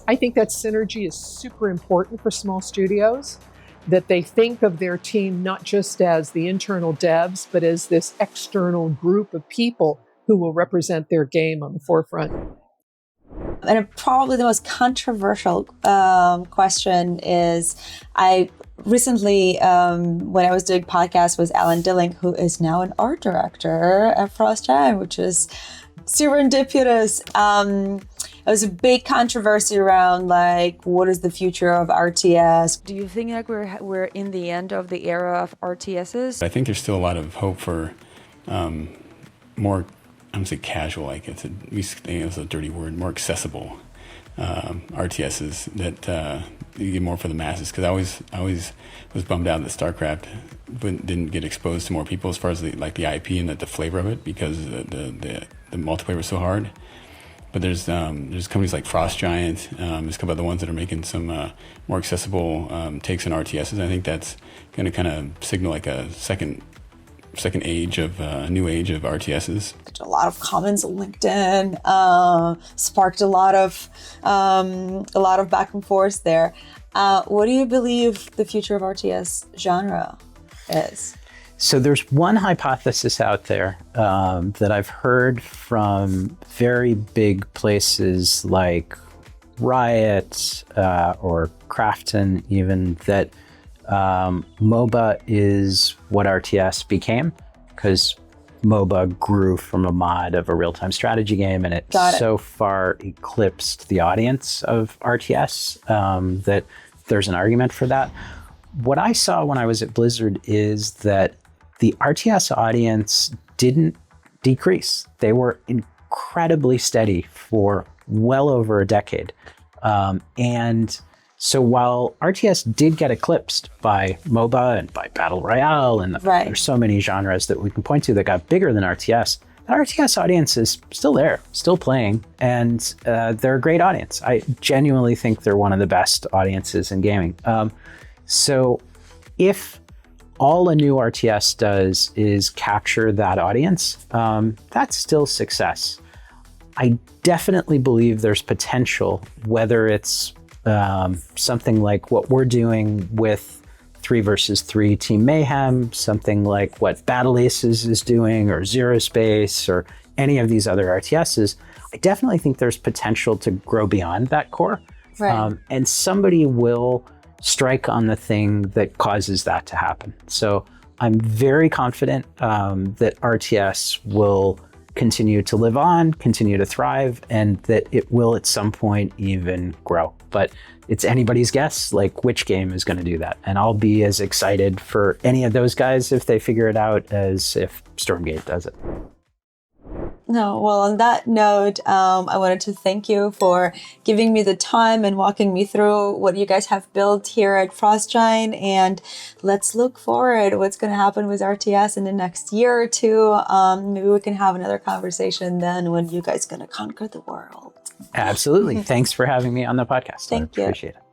Speaker 5: I think that synergy is super important for small studios, that they think of their team not just as the internal devs, but as this external group of people who will represent their game on the forefront.
Speaker 1: And probably the most controversial question is, I recently, when I was doing podcasts with Alan Dilling, who is now an art director at Frost Giant, which is serendipitous. It was a big controversy around what is the future of RTS? Do you think we're in the end of the era of RTSs?
Speaker 3: I think there's still a lot of hope for more, I'm gonna say casual, it's a dirty word, more accessible RTSs that you get more for the masses. Because I always was bummed out that Starcraft didn't get exposed to more people as far as the IP and the flavor of it, because the multiplayer was so hard. But there's companies like Frost Giant, there's a couple other ones that are making some more accessible takes on RTSs. I think that's going to kind of signal a second age of new age of RTSs.
Speaker 1: A lot of comments on LinkedIn, sparked a lot of back and forth there. What do you believe the future of RTS genre is?
Speaker 2: So there's one hypothesis out there that I've heard from very big places like Riot or Crafton even, that MOBA is what RTS became, because MOBA grew from a mod of a real-time strategy game, and it so far eclipsed the audience of RTS that there's an argument for that. What I saw when I was at Blizzard is that the RTS audience didn't decrease. They were incredibly steady for well over a decade. And so while RTS did get eclipsed by MOBA and by Battle Royale, and there's so many genres that we can point to that got bigger than RTS, the RTS audience is still there, still playing, and they're a great audience. I genuinely think they're one of the best audiences in gaming. So if all a new RTS does is capture that audience, that's still success. I definitely believe there's potential, whether it's something like what we're doing with 3 versus 3 Team Mayhem, something like what Battle Aces is doing, or Zero Space, or any of these other RTSs. I definitely think there's potential to grow beyond that core.
Speaker 1: Right.
Speaker 2: And somebody will strike on the thing that causes that to happen. So I'm very confident that RTS will continue to live on, continue to thrive, and that it will at some point even grow. But it's anybody's guess, which game is going to do that. And I'll be as excited for any of those guys if they figure it out as if Stormgate does it.
Speaker 1: No, well, on that note, I wanted to thank you for giving me the time and walking me through what you guys have built here at Frostgiant. And let's look forward to what's going to happen with RTS in the next year or two. Maybe we can have another conversation then when you guys are going to conquer the world.
Speaker 2: Absolutely. Thanks for having me on the podcast.
Speaker 1: Thank you.
Speaker 2: Appreciate it.